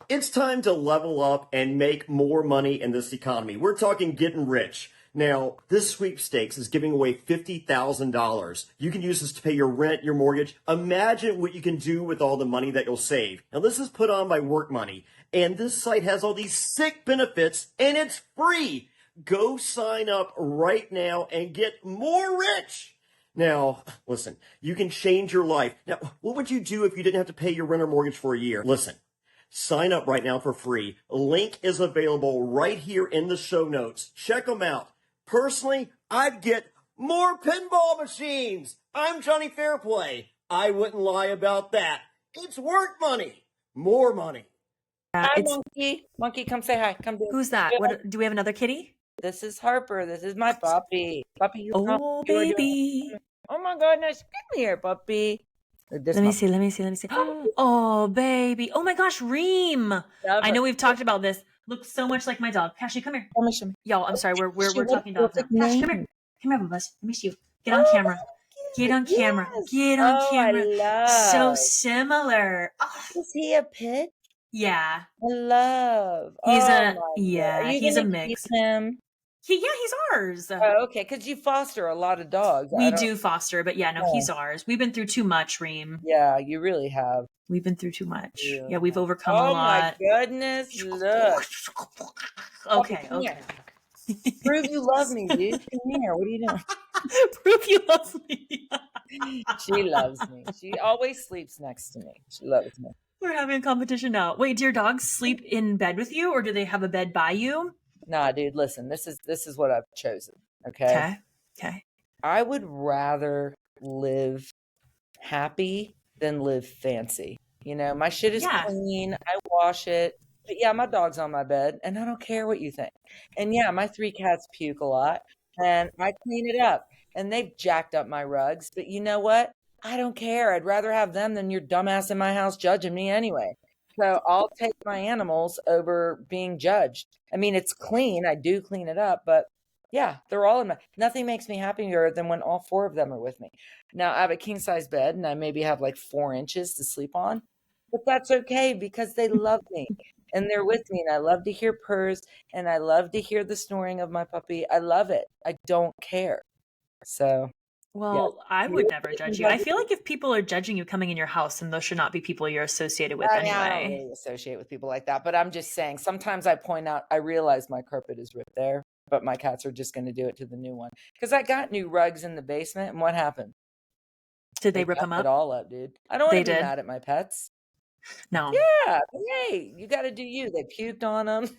It's time to level up and make more money in this economy. We're talking getting rich. Now, this sweepstakes is giving away $50,000. You can use this to pay your rent, your mortgage. Imagine what you can do with all the money that you'll save. Now, this is put on by Work Money, and this site has all these sick benefits, and it's free. Go sign up right now and get more rich. Now, listen, you can change your life. Now, what would you do if you didn't have to pay your rent or mortgage for a year? Listen, sign up right now for free. Link is available right here in the show notes. Check them out. Personally, I'd get more pinball machines. I'm Jonny Fairplay. I wouldn't lie about that. It's Work Money. More money. Hi, Monkey. Monkey, come say hi. Come do. Who's that? What, do we have another kitty? This is Harper. This is my puppy. Puppy, oh, baby. Oh, my goodness. Come here, puppy. Let me see. Oh, baby. Oh, my gosh, Reem. I know we've talked about this. Looks so much like my dog. Cashy, come here. Y'all, I'm sorry. We're talking dogs now. Cashy, come here. Come here, Bubba's. Let me see you. Get on camera. Get on camera. Get on camera. So similar. Oh. Is he a pit? Yeah. I love. He's a mix. Him? He's ours. Oh, okay, because you foster a lot of dogs. We do foster, but yeah, no, he's ours. We've been through too much, Reem. Yeah, you really have. We've been through too much. Yeah. Yeah, we've overcome a Oh my lot. goodness! Look. Okay, Come okay. here. Prove you love me, dude. Come here. What are you doing? Prove you love me. She loves me. She always sleeps next to me. She loves me. We're having a competition now. Wait, do your dogs sleep in bed with you, or do they have a bed by you? Nah, dude, listen, this is what I've chosen. Okay. Okay. Okay. I would rather live happy than live fancy. You know, my shit is clean. I wash it. But yeah, my dog's on my bed and I don't care what you think. And yeah, my 3 cats puke a lot and I clean it up and they've jacked up my rugs. But you know what? I don't care. I'd rather have them than your dumbass in my house judging me anyway. So I'll take my animals over being judged. I mean, it's clean. I do clean it up, but yeah, they're all in my, nothing makes me happier than when all 4 of them are with me. Now I have a king size bed and I maybe have like 4 inches to sleep on, but that's okay because they love me and they're with me and I love to hear purrs and I love to hear the snoring of my puppy. I love it. I don't care. So well, I would never judge you. I feel like if people are judging you coming in your house, then those should not be people you're associated with anyway. I don't really associate with people like that, but I'm just saying sometimes I point out, I realize my carpet is ripped there, but my cats are just going to do it to the new one because I got new rugs in the basement. And what happened? Did they rip them up? It all up, dude. I don't want to be mad at my pets. No. Yeah. Hey, you got to do you. They puked on them.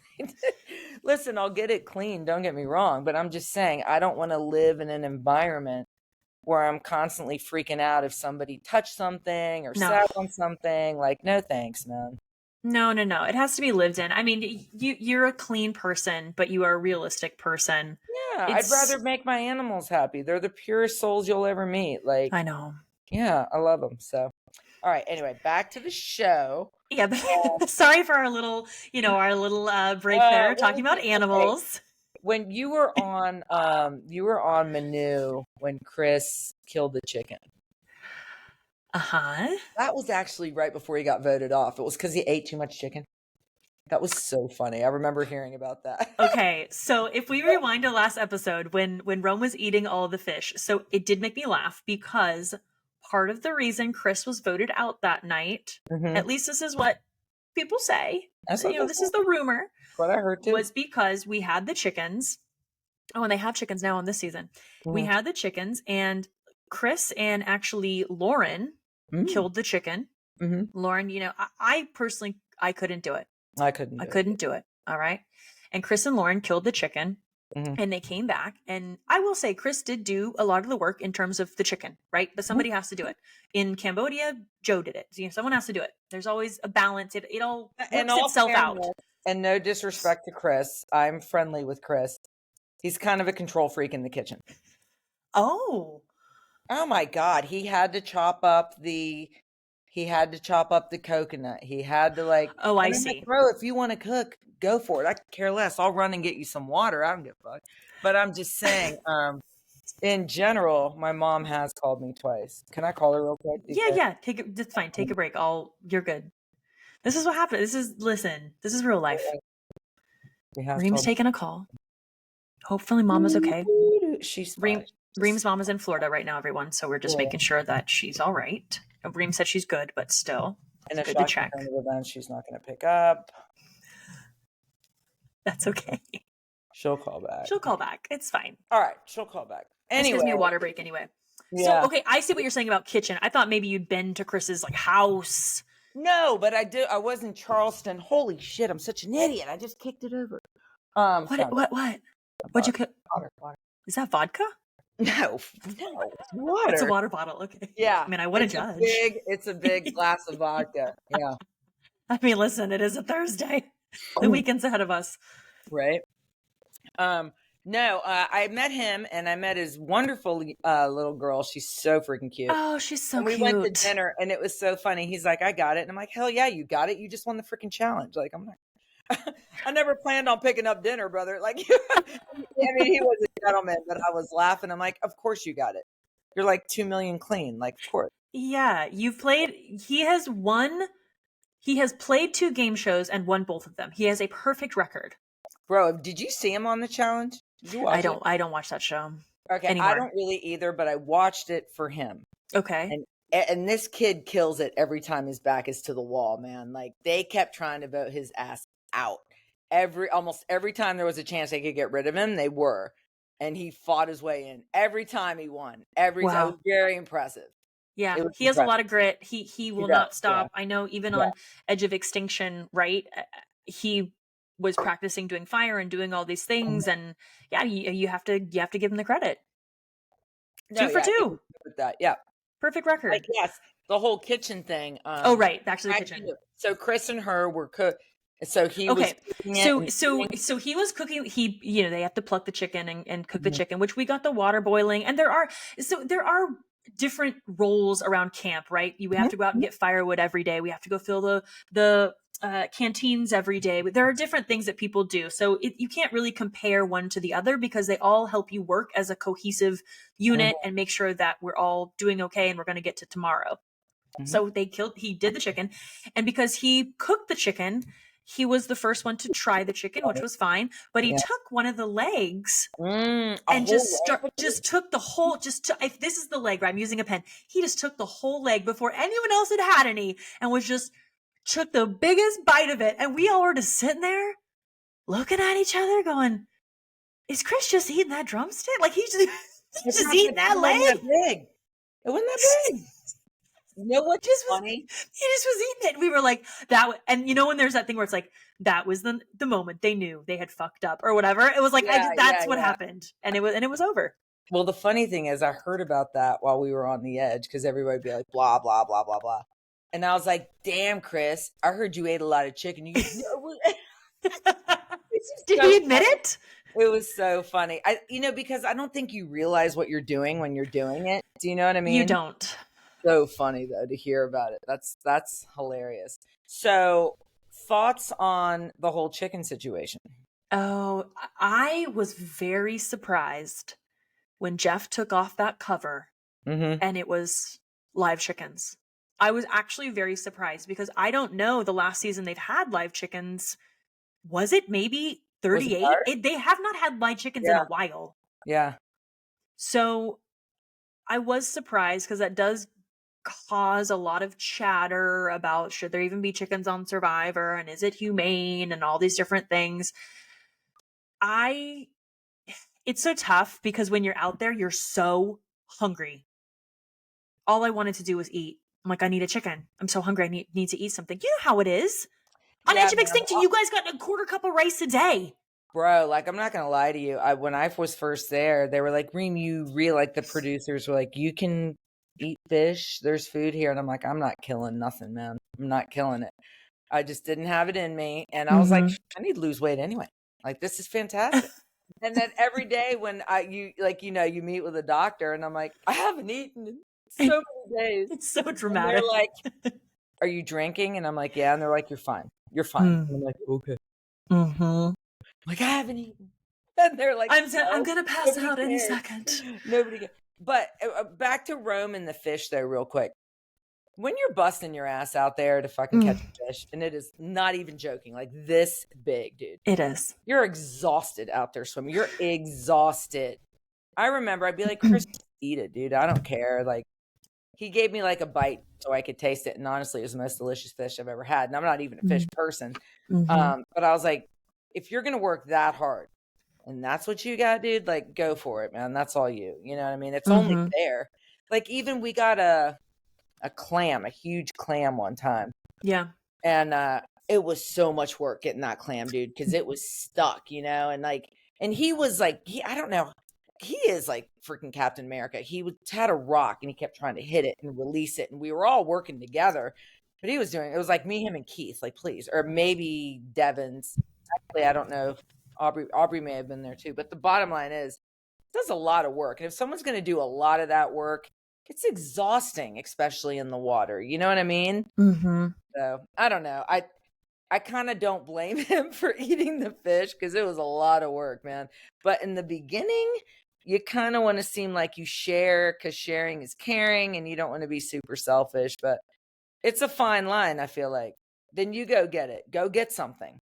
Listen, I'll get it clean. Don't get me wrong, but I'm just saying I don't want to live in an environment where I'm constantly freaking out if somebody touched something or sat on something. Like, no thanks, man. No. It has to be lived in. I mean, you're a clean person, but you are a realistic person. Yeah, I'd rather make my animals happy. They're the purest souls you'll ever meet. Like, I know. Yeah, I love them. So, all right. Anyway, back to the show. Yeah, sorry for our little, break there talking about animals. When you were on Manu when Chris killed the chicken. That was actually right before he got voted off. It was because he ate too much chicken. That was so funny. I remember hearing about that. Okay, so if we rewind to last episode when Rome was eating all the fish, so it did make me laugh because part of the reason Chris was voted out that night, at least this is what people say. This is the rumor. What I heard too. Was because we had the chickens. Oh, and they have chickens now on this season. We had the chickens, and Chris and actually Lauren killed the chicken. Lauren, I personally, I couldn't do it. I couldn't do it. All right. And Chris and Lauren killed the chicken and they came back. And I will say Chris did do a lot of the work in terms of the chicken, right? But somebody has to do it. In Cambodia, Joe did it. Someone has to do it. There's always a balance. It all works itself out. And no disrespect to Chris. I'm friendly with Chris. He's kind of a control freak in the kitchen. Oh my God. He had to chop up the coconut. He had to I see. Like, bro, if you want to cook, go for it. I could care less. I'll run and get you some water. I don't give a fuck. But I'm just saying, in general, my mom has called me twice. Can I call her real quick? Yeah. That's fine. Take a break. You're good. This is what happened. This is real life. Reem's taking a call. Hopefully Mama's okay. Reem's Mama's in Florida right now, everyone. So we're just making sure that she's all right. Reem said she's good, but still, it's good to check. She's not going to pick up. That's okay. She'll call back. It's fine. All right. She'll call back. Anyway. This gives me a water break anyway. Yeah. So, okay, I see what you're saying about kitchen. I thought maybe you'd been to Chris's house. No, but I did. I was in Charleston. Holy shit, I'm such an idiot. I just kicked it over. What? What'd you cook? Water. Is that vodka? No, water. It's a water bottle. Okay. Yeah. I mean, I wouldn't judge. It's a big glass of vodka. Yeah. I mean, listen, it is a Thursday. The weekend's ahead of us. Right. No, I met him and I met his wonderful little girl. She's so freaking cute. Oh, she's so cute. We went to dinner and it was so funny. He's like, I got it. And I'm like, hell yeah, you got it. You just won the freaking challenge. Like, I'm not. I never planned on picking up dinner, brother. Like, I mean, he was a gentleman, but I was laughing. I'm like, of course you got it. You're like 2 million clean. Like, of course. Yeah, he has played 2 game shows and won both of them. He has a perfect record. Bro, did you see him on the challenge? Did you watch it? I don't watch that show Okay, anymore. I don't really either, but I watched it for him. Okay. And this kid kills it every time his back is to the wall, man. Like, they kept trying to vote his ass out. Almost every time there was a chance they could get rid of him, they were. And he fought his way in. Every time he won. Every time. It was very impressive. Yeah, he has a lot of grit. He will not stop. Yeah. I know even on Edge of Extinction, right? He was practicing doing fire and doing all these things, and yeah, you have to give him the credit. No, 2 for 2 with that. Yeah, perfect record. like, yes, the whole kitchen thing. Oh, right, back to the kitchen. So Chris and her were cooked. So he okay. was So he was cooking. They have to pluck the chicken and cook the chicken, which we got the water boiling, and there are different roles around camp, right? We have to go out and get firewood every day. We have to go fill the canteens every day. But there are different things that people do. So you can't really compare one to the other because they all help you work as a cohesive unit and make sure that we're all doing okay and we're going to get to tomorrow. So he did the chicken, and because he cooked the chicken, he was the first one to try the chicken, which was fine. But he took one of the legs and just took the whole. If this is the leg, right? I'm using a pen. He just took the whole leg before anyone else had any, and took the biggest bite of it. And we all were just sitting there, looking at each other, going, "Is Chris just eating that drumstick? Like he's just eating that leg? It wasn't that big." You know what? Just funny. He just was eating it. We were like that, and when there's that thing where it's like that was the moment they knew they had fucked up or whatever. It was like that's what happened, and it was over. Well, the funny thing is, I heard about that while we were on the edge because everybody would be like blah blah blah blah blah, and I was like, "Damn, Chris, I heard you ate a lot of chicken." You Did he admit it? It was so funny. Because I don't think you realize what you're doing when you're doing it. Do you know what I mean? You don't. So funny though to hear about it. That's hilarious. So, thoughts on the whole chicken situation? Oh, I was very surprised when Jeff took off that cover and it was live chickens. I was actually very surprised because I don't know the last season they've had live chickens. Was it maybe 38? They have not had live chickens in a while. Yeah. So I was surprised because that does cause a lot of chatter about should there even be chickens on Survivor and is it humane and all these different things. It's so tough because when you're out there, you're so hungry. All I wanted to do was eat. I'm like, I need a chicken. I'm so hungry. I need to eat something. You know how it is. On Edge of Extinction, you guys got a quarter cup of rice a day. Bro, like, I'm not going to lie to you. When I was first there, they were like, Reem, the producers were like, you can eat fish. There's food here. And I'm like, I'm not killing nothing, man. I'm not killing it. I just didn't have it in me. And I was like, I need to lose weight anyway. Like, this is fantastic. And then every day when you meet with a doctor and I'm like, I haven't eaten in so many days. It's so dramatic. And they're like, are you drinking? And I'm like, yeah. And they're like, you're fine. You're fine. And I'm like, okay. Like, I haven't eaten. And they're like, I'm going to pass out any second. Nobody cares. But back to Rome and the fish, though, real quick. When you're busting your ass out there to fucking catch a fish, and it is not even joking, like this big, dude. It is. You're exhausted out there swimming. You're exhausted. I remember I'd be like, Chris, eat it, dude. I don't care. Like, he gave me like a bite so I could taste it. And honestly, it was the most delicious fish I've ever had. And I'm not even a fish person. But I was like, if you're going to work that hard and that's what you got, dude, like, go for it, man. That's all you. You know what I mean? It's only there. Like, even we got a clam, a huge clam one time. Yeah. And it was so much work getting that clam, dude, because it was stuck, and he was like, I don't know. He is like freaking Captain America. He had a rock and he kept trying to hit it and release it. And we were all working together, but it was like me, him, and Keith, like, please, or maybe Devins. Actually, I don't know. Aubrey may have been there too. But the bottom line is, it does a lot of work. And if someone's going to do a lot of that work, it's exhausting, especially in the water. You know what I mean? So I don't know. I kind of don't blame him for eating the fish because it was a lot of work, man. But in the beginning, you kind of want to seem like you share because sharing is caring and you don't want to be super selfish. But it's a fine line, I feel like. Then you go get it. Go get something.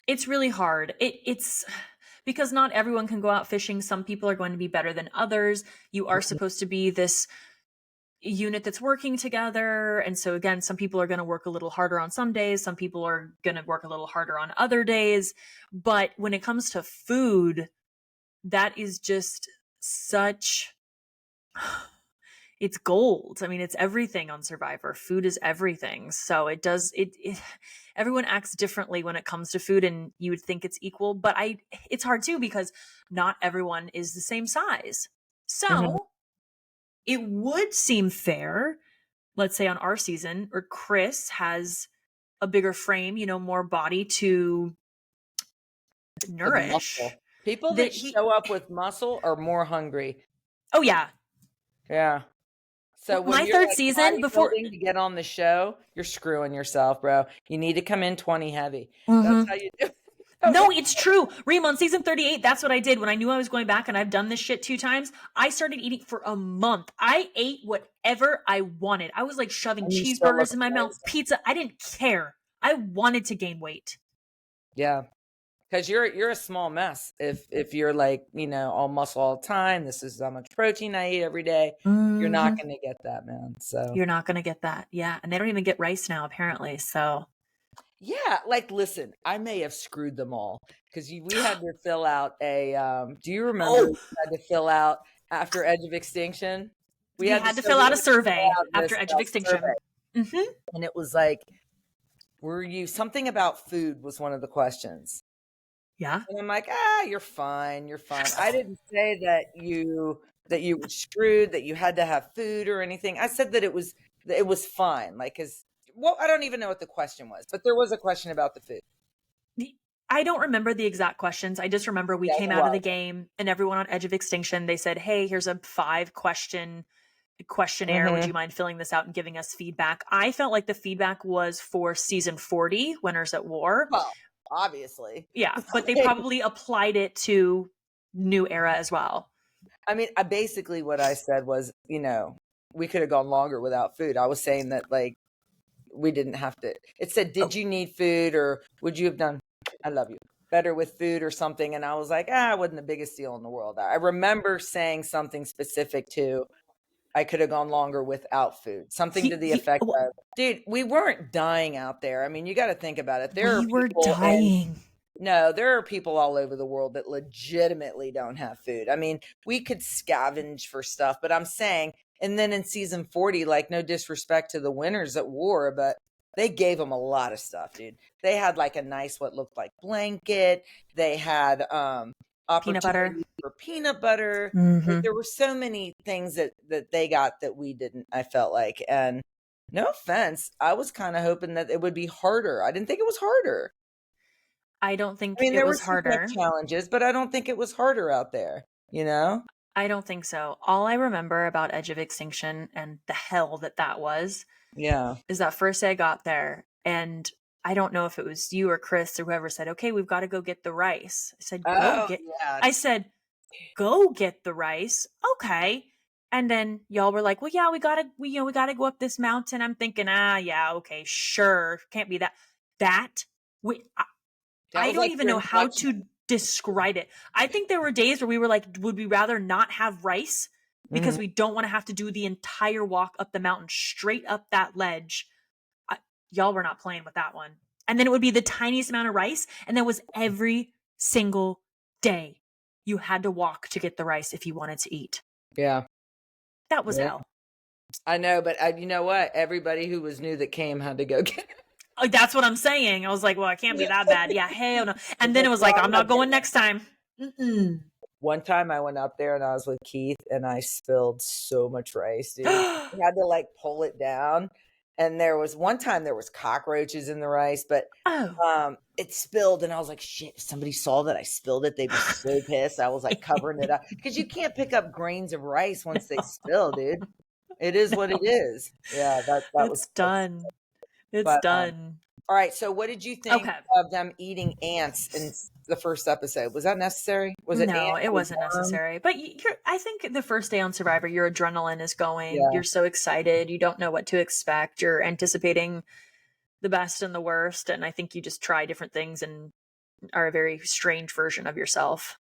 It's really hard. It's because not everyone can go out fishing. Some people are going to be better than others. You are supposed to be this unit that's working together. And so again, some people are going to work a little harder on some days. Some people are going to work a little harder on other days. But when it comes to food, that is just such, it's gold. I mean, it's everything on Survivor. Food is everything. So it everyone acts differently when it comes to food, and you would think it's equal, but it's hard too, because not everyone is the same size. So it would seem fair, let's say on our season, or Chris has a bigger frame, more body to nourish. People that show up with muscle are more hungry. Oh yeah. Yeah. So when my you're third season before to get on the show, you're screwing yourself, bro. You need to come in 20 heavy. That's how you do it. No, it's true. Reem, on season 38, that's what I did when I knew I was going back, and I've done this shit 2 times. I started eating for a month. I ate whatever I wanted. I was like shoving cheeseburgers in my mouth, pizza. I didn't care. I wanted to gain weight. Yeah. Because you're a small mess if you're like, all muscle all the time. This is how much protein I eat every day. You're not going to get that, man. So you're not going to get that. Yeah. And they don't even get rice now, apparently. So yeah, like, listen, I may have screwed them all, because we had to fill out a, do you remember we had to fill out after Edge of Extinction? We had to fill out a survey after Edge of Extinction. And it was like, something about food was one of the questions. Yeah. And I'm like, you're fine. You're fine. I didn't say that you were screwed, that you had to have food or anything. I said that it was fine. Like, I don't even know what the question was, but there was a question about the food. I don't remember the exact questions. I just remember we came out of the game, and everyone on Edge of Extinction, they said, hey, here's a 5-question questionnaire. Would you mind filling this out and giving us feedback? I felt like the feedback was for season 40, Winners at War. Well, obviously. Yeah, but they probably applied it to New Era as well. I mean, basically what I said was, we could have gone longer without food. I was saying that, like, we didn't have to. It said, did you need food, or would you have done, I love you, better with food or something? And I was like, it wasn't the biggest deal in the world. I remember saying something specific to, I could have gone longer without food. Something to the effect of, dude, we weren't dying out there. I mean, you got to think about it. We were dying. No, there are people all over the world that legitimately don't have food. I mean, we could scavenge for stuff, but I'm saying, and then in season 40, like, no disrespect to the Winners at War, but they gave them a lot of stuff, dude. They had like a nice, what looked like blanket. They had peanut butter. For peanut butter. Like, there were so many things that they got that we didn't, I felt like. And no offense, I was kind of hoping that it would be harder. I didn't think it was harder. I don't think it was harder. There were challenges, but I don't think it was harder out there, I don't think so. All I remember about Edge of Extinction and the hell that was, is that first day I got there, and I don't know if it was you or Chris or whoever said, okay, we've got to go get the rice. I said, go get the rice. Okay. And then y'all were like, well, yeah, we gotta go up this mountain. I'm thinking, yeah, okay, sure. Can't be that. I don't even know how to describe it. I think there were days where we were like, would we rather not have rice because we don't want to have to do the entire walk up the mountain straight up that ledge. Y'all were not playing with that one. And then it would be the tiniest amount of rice. And that was every single day. You had to walk to get the rice if you wanted to eat. Yeah. That was hell. I know, but you know what? Everybody who was new that came had to go get it. That's what I'm saying. I was like, well, it can't be that bad. Yeah, hell no. And then it was like, I'm not going next time. One time I went up there and I was with Keith and I spilled so much rice, dude. I had to like pull it down. And there was one time there was cockroaches in the rice, but it spilled and I was like, shit, if somebody saw that I spilled it, they'd be so pissed. I was like covering it up because you can't pick up grains of rice once they spill, dude. It is what it is. Yeah, that was done. It's done. All right. So what did you think of them eating ants in the first episode? Was that necessary? No, it wasn't necessary. But I think the first day on Survivor, your adrenaline is going. Yeah. You're so excited. You don't know what to expect. You're anticipating the best and the worst. And I think you just try different things and are a very strange version of yourself.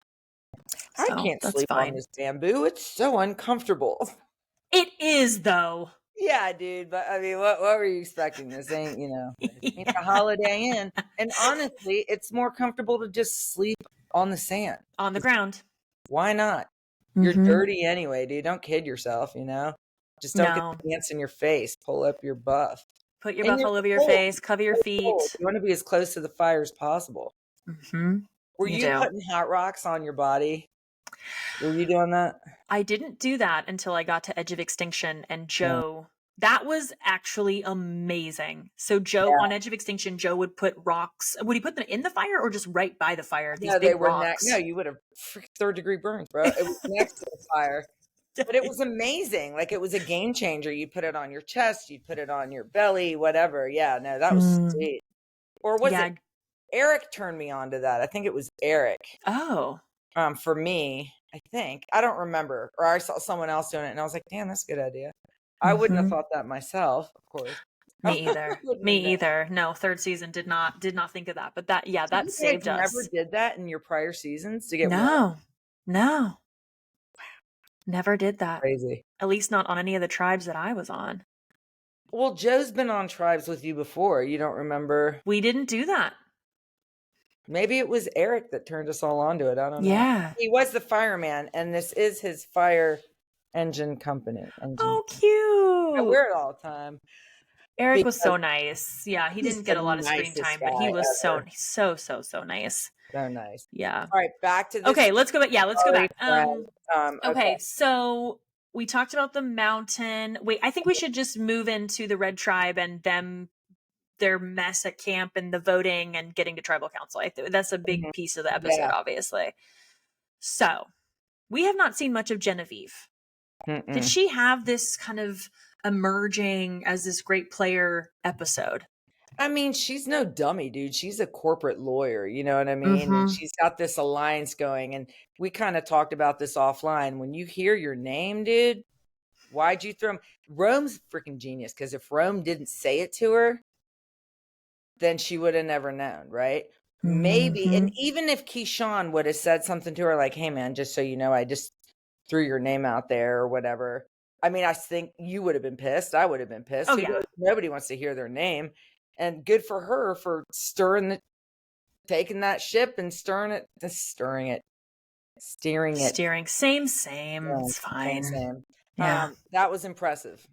I So can't that's sleep on fine. this bamboo. It's so uncomfortable. It is, though. Yeah, dude. But I mean, what were you expecting? This ain't, ain't a Holiday Inn. And honestly, it's more comfortable to just sleep on the sand. On the ground. Why not? You're dirty anyway, dude. Don't kid yourself, Just don't get No. the ants in your face. Pull up your buff. Put your And buff you're all over your cold. face. Cover your You're feet. cold. You want to be as close to the fire as possible. Were you putting hot rocks on your body? Were you doing that? I didn't do that until I got to Edge of Extinction, and Joe, that was actually amazing. So Joe, on Edge of Extinction, Joe would put rocks. Would he put them in the fire or just right by the fire? These big rocks. No, you would have third-degree burns, bro. It was next to the fire. But it was amazing. Like, it was a game changer. You put it on your chest, you put it on your belly, whatever. Yeah, no, that was sweet. Or was it Eric turned me on to that? I think it was Eric. Oh. For me, I think. I don't remember. Or I saw someone else doing it and I was like, damn, that's a good idea. I wouldn't have thought that myself, of course. Me either. Me either. No, third season did not think of that. But that saved us. Never did that in your prior seasons to get No. Never did that. Crazy. At least not on any of the tribes that I was on. Well, Joe's been on tribes with you before. You don't remember? We didn't do that. Maybe it was Eric that turned us all onto it. I don't know. Yeah. He was the fireman, and this is his fire engine company. Oh, cute. I wear it all the time. Eric was so nice. Yeah, he didn't get a lot of screen time, but he was so nice. So nice. Yeah. All right, back to this. Okay, let's go back. Yeah, let's go back. Okay, okay, so we talked about the mountain. Wait, I think we should just move into the Red Tribe and their mess at camp and the voting and getting to tribal council. That's a big piece of the episode, obviously. So we have not seen much of Genevieve. Did she have this kind of emerging as this great player episode? I mean, she's no dummy, dude. She's a corporate lawyer, you know what I mean? And she's got this alliance going, and we kind of talked about this offline. When you hear your name, dude, why'd you throw him? Rome's freaking genius, because if Rome didn't say it to her, then she would have never known, right? Maybe, and even if Keyshawn would have said something to her like, hey, man, just so you know, I just threw your name out there or whatever. I mean, I think you would have been pissed. I would have been pissed. Oh, yeah. Nobody wants to hear their name. And good for her for taking that ship and steering it. Same. Yeah, it's fine. Same. Yeah. That was impressive.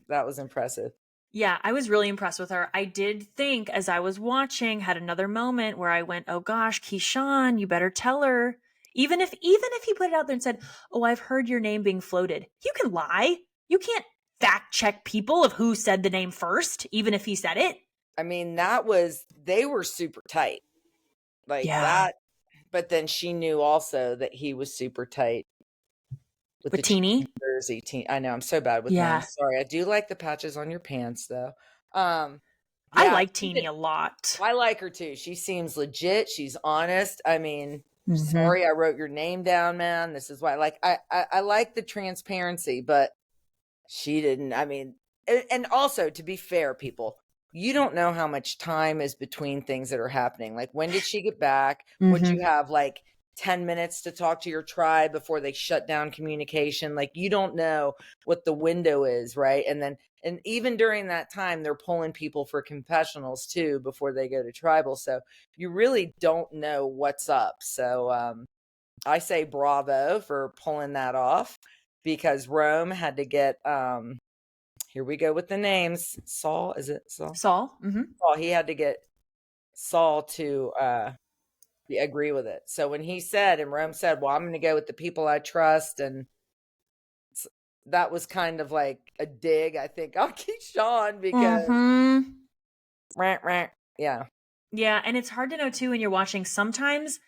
Yeah, I was really impressed with her. I did think as I was watching, had another moment where I went, oh gosh, Keyshawn, you better tell her. Even if he put it out there and said, oh, I've heard your name being floated. You can lie. You can't fact check people of who said the name first, even if he said it. I mean, they were super tight. Like that. But then she knew also that he was super tight. With Teeny? Jersey. I know, I'm so bad with names. Sorry. I do like the patches on your pants, though. I like Teeny a lot. I like her, too. She seems legit. She's honest. I mean, sorry I wrote your name down, man. This is why. Like, I like the transparency, but she didn't. I mean, and also, to be fair, people, you don't know how much time is between things that are happening. Like, when did she get back? Would you have, like, 10 minutes to talk to your tribe before they shut down communication? Like, you don't know what the window is, right? And even during that time, they're pulling people for confessionals too before they go to tribal. So you really don't know what's up. So I say bravo for pulling that off, because Rome had to get here we go with the names. Saul, is it Saul? Saul. Saul, he had to get Saul to agree with it. So when he said, and Rome said, well, I'm going to go with the people I trust, and that was kind of like a dig, I think, on Keyshawn, because yeah, and it's hard to know too when you're watching. Sometimes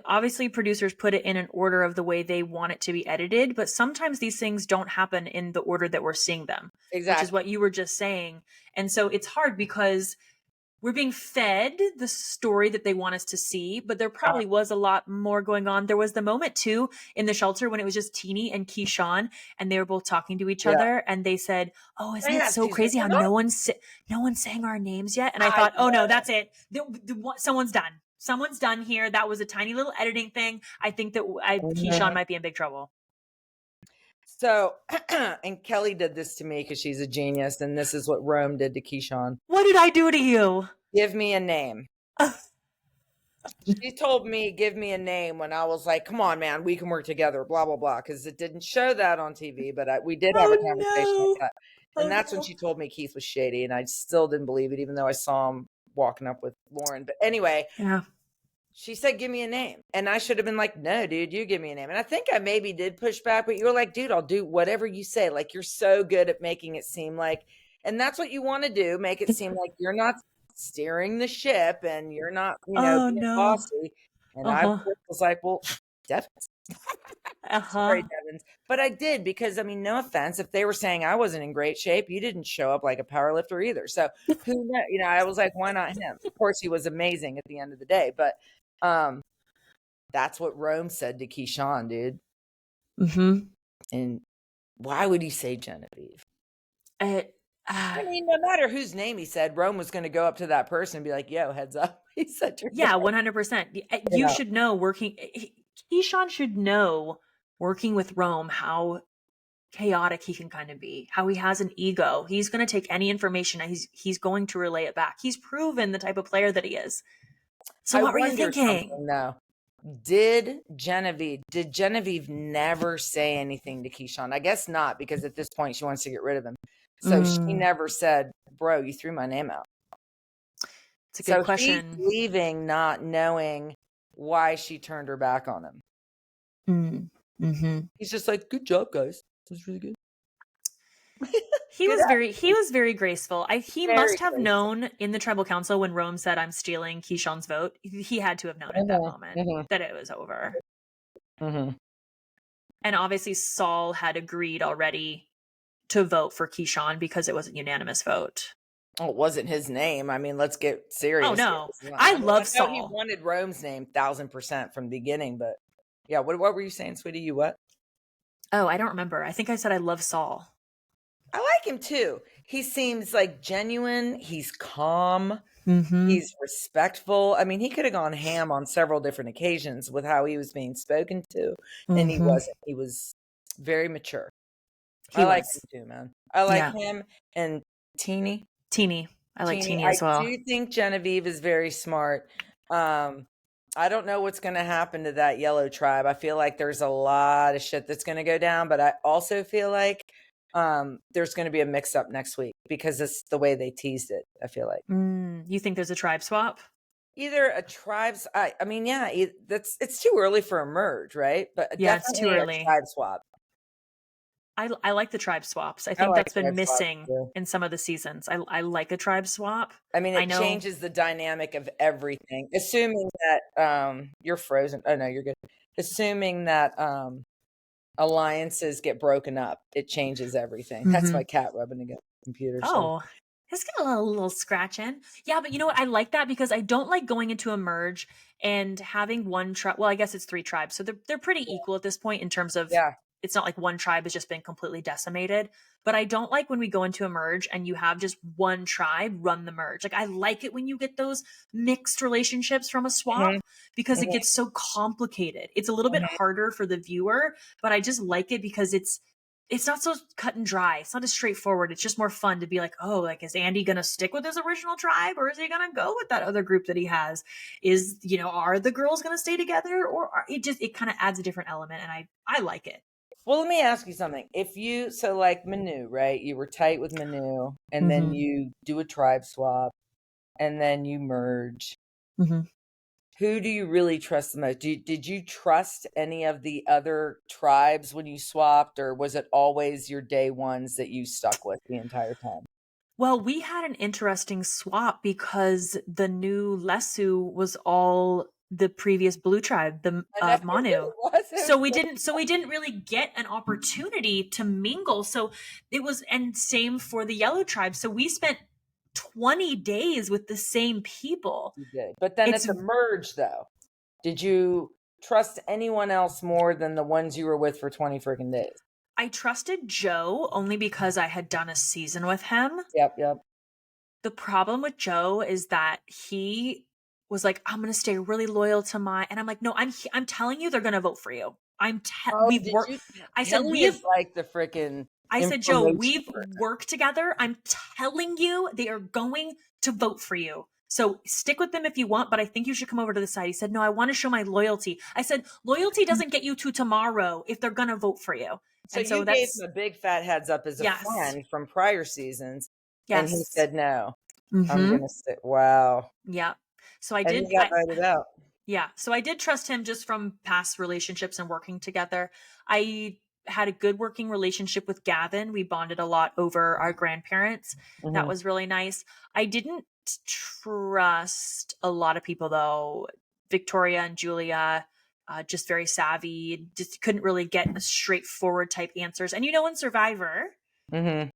obviously producers put it in an order of the way they want it to be edited, but sometimes these things don't happen in the order that we're seeing them. Exactly. Which is what you were just saying. And so it's hard because we're being fed the story that they want us to see, but there probably was a lot more going on. There was the moment too in the shelter when it was just Teeny and Keyshawn, and they were both talking to each other, and they said, "Oh, isn't it so crazy how no one's saying our names yet?" And I thought, "Oh no, that's it. Someone's done. someone's done here. That was a tiny little editing thing. I think that Keyshawn might be in big trouble. So, and Kelley did this to me because she's a genius, and this is what Rome did to Keyshawn. What did I do to you? Give me a name. She told me, give me a name when I was like, come on, man, we can work together, blah, blah, blah. Because it didn't show that on TV, but we did have a conversation like that. And that's when she told me Keith was shady. And I still didn't believe it, even though I saw him walking up with Lauren. But anyway, she said, give me a name. And I should have been like, no, dude, you give me a name. And I think I maybe did push back, but you were like, dude, I'll do whatever you say. Like, you're so good at making it seem like, and that's what you want to do, make it seem like you're not steering the ship and you're not, being bossy. And I was like, well, Devins. Sorry, Devins. But I did because, I mean, no offense. If they were saying I wasn't in great shape, you didn't show up like a power lifter either. So who knows? I was like, why not him? Of course, he was amazing at the end of the day. But that's what Rome said to Keyshawn, dude. Mm-hmm. And why would he say Genevieve? I mean, no matter whose name he said, Rome was going to go up to that person and be like, yo, heads up. He said, 100%. You should know Keyshawn should know working with Rome, how chaotic he can kind of be, how he has an ego. He's going to take any information and he's going to relay it back. He's proven the type of player that he is. So what were you thinking? No. Did Genevieve never say anything to Keyshawn? I guess not, because at this point she wants to get rid of him. So she never said, bro, you threw my name out. It's a good question. He's leaving not knowing why she turned her back on him. Mm-hmm. He's just like, good job, guys. This was really good. He was very graceful. He must have known in the tribal council when Rome said, I'm stealing Keyshawn's vote. He had to have known at that moment that it was over. Mm-hmm. And obviously Saul had agreed already to vote for Keyshawn because it was a unanimous vote. Oh, it wasn't his name. I mean, let's get serious. Oh, no. I love Saul. He wanted Rome's name 1,000% from the beginning, but yeah. What were you saying, sweetie? You what? Oh, I don't remember. I think I said I love Saul. I like him too. He seems like genuine. He's calm. Mm-hmm. He's respectful. I mean, he could have gone ham on several different occasions with how he was being spoken to, and he wasn't. He was very mature. I like him too, man. I like him and Teeny. I like Teeny as well. I do think Genevieve is very smart. I don't know what's going to happen to that yellow tribe. I feel like there's a lot of shit that's going to go down, but I also feel like there's going to be a mix up next week because it's the way they teased it. I feel like. You think there's a tribe swap? Either a tribe's. I mean, yeah, it's too early for a merge, right? But yeah, it's too early. A tribe swap. I like the tribe swaps. I think that's been missing in some of the seasons. I like a tribe swap. I mean, it changes the dynamic of everything. Assuming that you're frozen. Oh no, you're good. Assuming that alliances get broken up, it changes everything. Mm-hmm. That's my cat rubbing against the computer. Oh, it's got a little scratch in. Yeah, but you know what? I like that because I don't like going into a merge and having one tribe. Well, I guess it's 3 tribes, so they're pretty equal at this point in terms of. Yeah. It's not like one tribe has just been completely decimated, but I don't like when we go into a merge and you have just one tribe run the merge. Like I like it when you get those mixed relationships from a swap because it gets so complicated. It's a little bit harder for the viewer, but I just like it because it's not so cut and dry. It's not as straightforward. It's just more fun to be like, oh, like, is Andy going to stick with his original tribe or is he going to go with that other group that he has? Are the girls going to stay together or it kind of adds a different element and I like it. Well, let me ask you something. Like Manu, right? You were tight with Manu, and then you do a tribe swap, and then you merge. Mm-hmm. Who do you really trust the most? Did you trust any of the other tribes when you swapped, or was it always your day ones that you stuck with the entire time? Well, we had an interesting swap because the new Lesu was all the previous blue tribe, the Manu. So we didn't really get an opportunity to mingle. So it was, and same for the yellow tribe. So we spent 20 days with the same people. You did. But then at the merge though, did you trust anyone else more than the ones you were with for 20 freaking days? I trusted Joe only because I had done a season with him. Yep. The problem with Joe is that he was like, I'm going to stay really loyal to and I'm like, no, I'm telling you, they're going to vote for you. Oh, We've did worked. you? I said, Kelley is like the freaking. I said, Joe, we've worked together. I'm telling you, they are going to vote for you. So stick with them if you want, but I think you should come over to the side. He said, no, I want to show my loyalty. I said, loyalty doesn't get you to tomorrow if they're going to vote for you. So and you gave him a big fat heads up as a friend from prior seasons. Yes. And he said, no, I'm going to sit. Wow. Yeah. So I and did. He got voted out. Yeah. So I did trust him just from past relationships and working together. I had a good working relationship with Gavin. We bonded a lot over our grandparents. Mm-hmm. That was really nice. I didn't trust a lot of people though. Victoria and Julia, just very savvy, just couldn't really get straightforward type answers. And in Survivor, when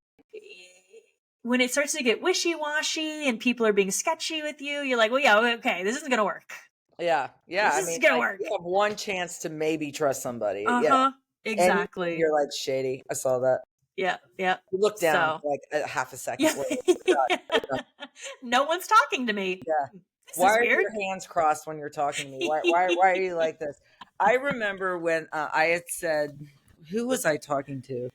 it starts to get wishy-washy and people are being sketchy with you, you're like, well, yeah, okay, this isn't going to work. Yeah. This is going to work. You have one chance to maybe trust somebody. Yeah. Exactly. And you're like, shady. I saw that. Yeah. Yeah. You look down for like a half a second. Yeah. No one's talking to me. Yeah. Why are your hands crossed when you're talking to me? Why are you like this? I remember when I had said, who was I talking to?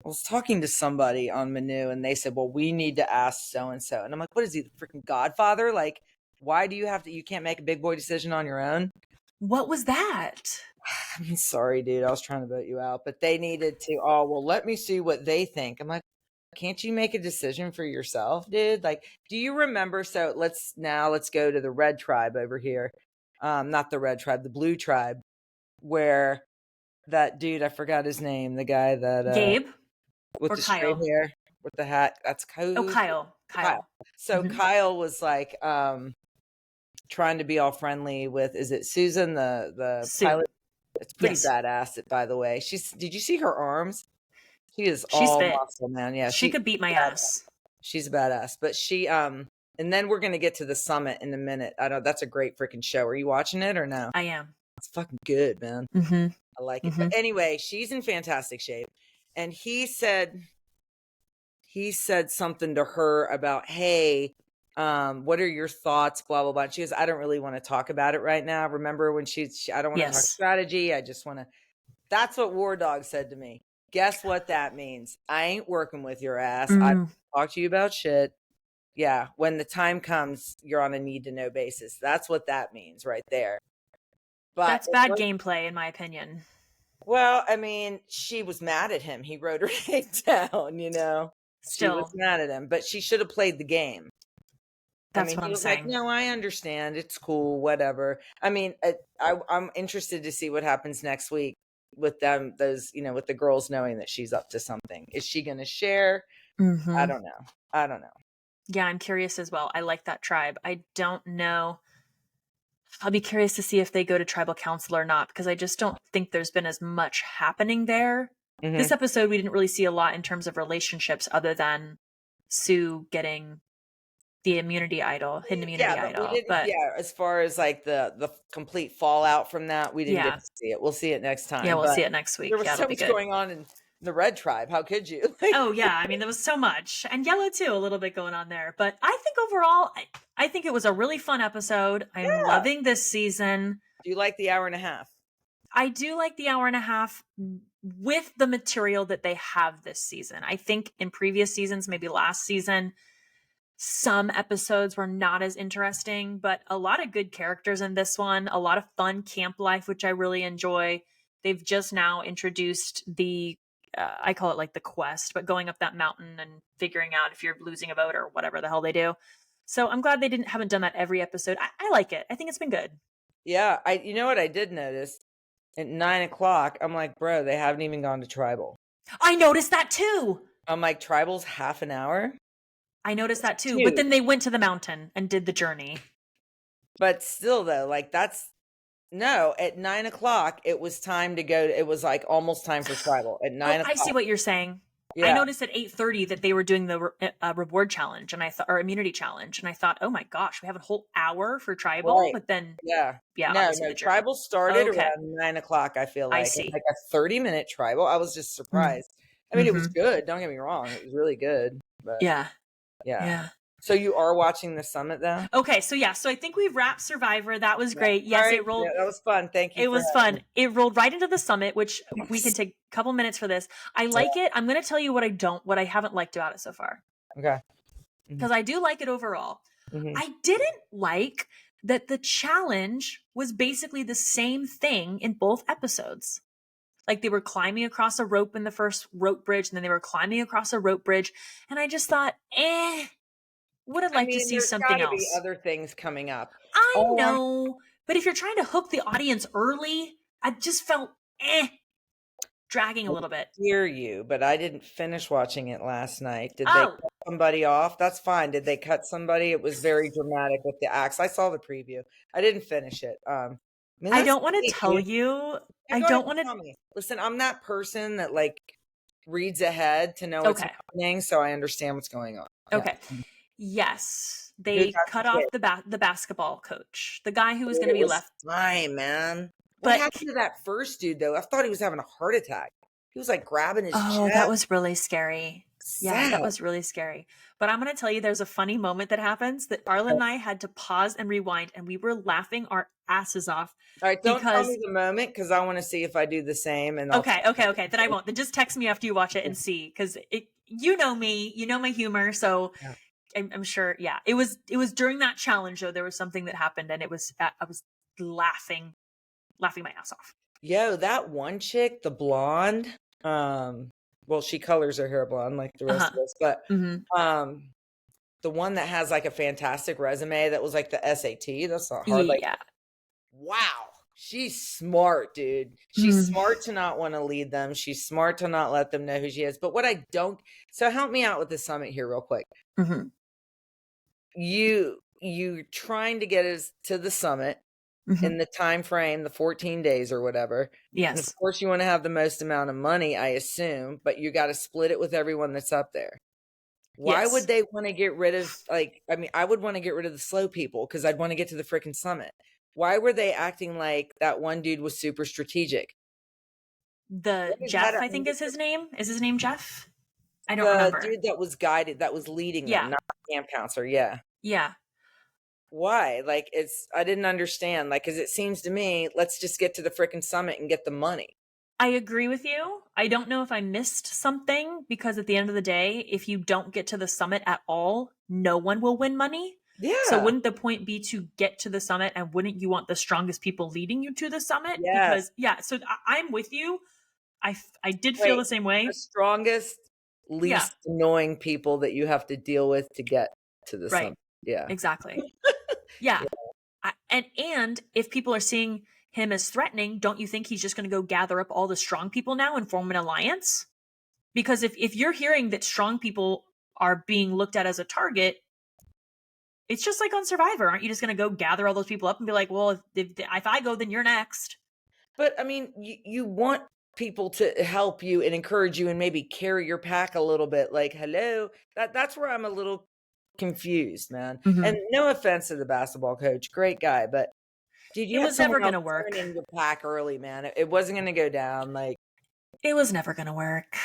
I was talking to somebody on Manu and they said, well, we need to ask so-and-so. And I'm like, what is he, the freaking Godfather? Like, why do you can't make a big boy decision on your own? What was that? I mean, sorry, dude. I was trying to vote you out, but they needed to, let me see what they think. I'm like, can't you make a decision for yourself, dude? Like, do you remember? So let's go to the red tribe over here. Not the red tribe, the blue tribe, where that dude, I forgot his name, the guy that Gabe with the straight hair with the hat. That's Kyle. Oh, Kyle. So Kyle was like trying to be all friendly with, is it Susan, the pilot? It's pretty badass, by the way. Did you see her arms? She's all fit. Muscle, man. Yeah, she could beat my ass. She's a badass. But she and then we're gonna get to the summit in a minute. I know that's a great freaking show. Are you watching it or no? I am. It's fucking good, man. I like it. But anyway, she's in fantastic shape. And he said something to her about, hey, what are your thoughts? Blah, blah, blah. And she goes, I don't really want to talk about it right now. Remember when I don't want to talk strategy. I just want to, that's what War Dog said to me. Guess what that means? I ain't working with your ass. I don't talk to you about shit. Yeah. When the time comes, you're on a need to know basis. That's what that means right there. But that's bad gameplay, in my opinion. Well, I mean, she was mad at him. He wrote her name down, She was mad at him, but she should have played the game. That's what I'm saying. Like, no, I understand. It's cool, whatever. I mean, I'm interested to see what happens next week with them, with the girls knowing that she's up to something. Is she going to share? I don't know. Yeah, I'm curious as well. I like that tribe. I don't know. I'll be curious to see if they go to tribal council or not, because I just don't think there's been as much happening there. This episode, we didn't really see a lot in terms of relationships other than Sue getting the hidden immunity idol. But as far as like the complete fallout from that, we didn't get to see it. We'll see it next time. Yeah, we'll see it next week. There was so much going on in the red tribe. How could you? Oh yeah, I mean there was so much, and yellow too, a little bit going on there. But I think overall, I think it was a really fun episode. I'm loving this season. Do you like the hour and a half? I do like the hour and a half with the material that they have this season. I think in previous seasons, maybe last season, some episodes were not as interesting, but a lot of good characters in this one, a lot of fun camp life, which I really enjoy. They've just now introduced the I call it like the quest, but going up that mountain and figuring out if you're losing a vote or whatever the hell they do. So I'm glad they haven't done that every episode. I like it. I think it's been good. Yeah. You know what I did notice? At 9:00, I'm like, bro, they haven't even gone to tribal. I noticed that too. I'm like, tribal's half an hour? I noticed that too. But then they went to the mountain and did the journey. But still though, like no, at 9:00, it was time to go. It was like almost time for tribal at 9:00. I see what you're saying. Yeah. I noticed at 8:30 that they were doing the reward challenge, and or immunity challenge, and I thought, oh my gosh, we have a whole hour for tribal. Right. But then, no, tribal started around 9:00. I feel like I see. Like a 30-minute tribal. I was just surprised. I mean, it was good. Don't get me wrong; it was really good. But yeah. So you are watching the summit though? Okay, so yeah, so I think we've wrapped Survivor. That was great. Yes, Right. it rolled. Yeah, that was fun. Thank you. It was fun. It rolled right into the summit, which we can take a couple minutes for this. I like it. I'm going to tell you what I haven't liked about it so far. Okay. Because I do like it overall. I didn't like that the challenge was basically the same thing in both episodes. Like they were climbing across a rope in the first rope bridge, and then they were climbing across a rope bridge. And I just thought, would have liked to see something there's gotta else. be other things coming up. I know, but if you're trying to hook the audience early, I just felt dragging a little bit. I hear you, but I didn't finish watching it last night. Did they cut somebody off? That's fine. Did they cut somebody? It was very dramatic with the axe. I saw the preview. I didn't finish it. I don't want to tell you. I don't want to. Listen, I'm that person that like reads ahead to know what's happening, so I understand what's going on. Okay. Yeah. Yes, they cut off the basketball coach, the guy who was going to be left. Fine, man. What happened to that first dude though? I thought he was having a heart attack. He was like grabbing his chest. Oh, that was really scary. Yeah, that was really scary. But I'm going to tell you, there's a funny moment that happens that Arlen and I had to pause and rewind, and we were laughing our asses off. All right, don't tell me the moment because I want to see if I do the same. And okay. Then I won't. Then just text me after you watch it and see, because you know me, you know my humor, so I'm sure. Yeah, it was during that challenge though. There was something that happened, and I was laughing my ass off. Yo, that one chick, the blonde. Well, she colors her hair blonde like the rest of us, but the one that has like a fantastic resume that was like the SAT. That's not hard. Like, wow, she's smart, dude. She's smart to not want to lead them. She's smart to not let them know who she is. But what I don't, so help me out with the summit here real quick. You trying to get us to the summit in the time frame, the 14 days or whatever. Yes. And of course you want to have the most amount of money, I assume, but you got to split it with everyone that's up there. Why would they want to get rid of, like, I mean, I would want to get rid of the slow people because I'd want to get to the freaking summit. Why were they acting like that one dude was super strategic? Jeff, I think is his name. Is his name Jeff? I don't remember. The dude that was guided, that was leading them, not the camp counselor. Yeah. Yeah. Why? Like, I didn't understand. Like, because it seems to me, let's just get to the freaking summit and get the money. I agree with you. I don't know if I missed something, because at the end of the day, if you don't get to the summit at all, no one will win money. Yeah. So wouldn't the point be to get to the summit, and wouldn't you want the strongest people leading you to the summit? Yes. Because so I'm with you. I did feel the same way. The strongest, least annoying people that you have to deal with to get to the summit. Yeah. Exactly. Yeah. And if people are seeing him as threatening, don't you think he's just going to go gather up all the strong people now and form an alliance? Because if you're hearing that strong people are being looked at as a target, it's just like on Survivor. Aren't you just going to go gather all those people up and be like, well, if I go, then you're next? But I mean, you want people to help you and encourage you and maybe carry your pack a little bit. Like, hello, that's where I'm a little confused, man. And no offense to the basketball coach, great guy, but dude, it was never going to work. Turning the pack early, man. It wasn't going to go down. Like, it was never going to work.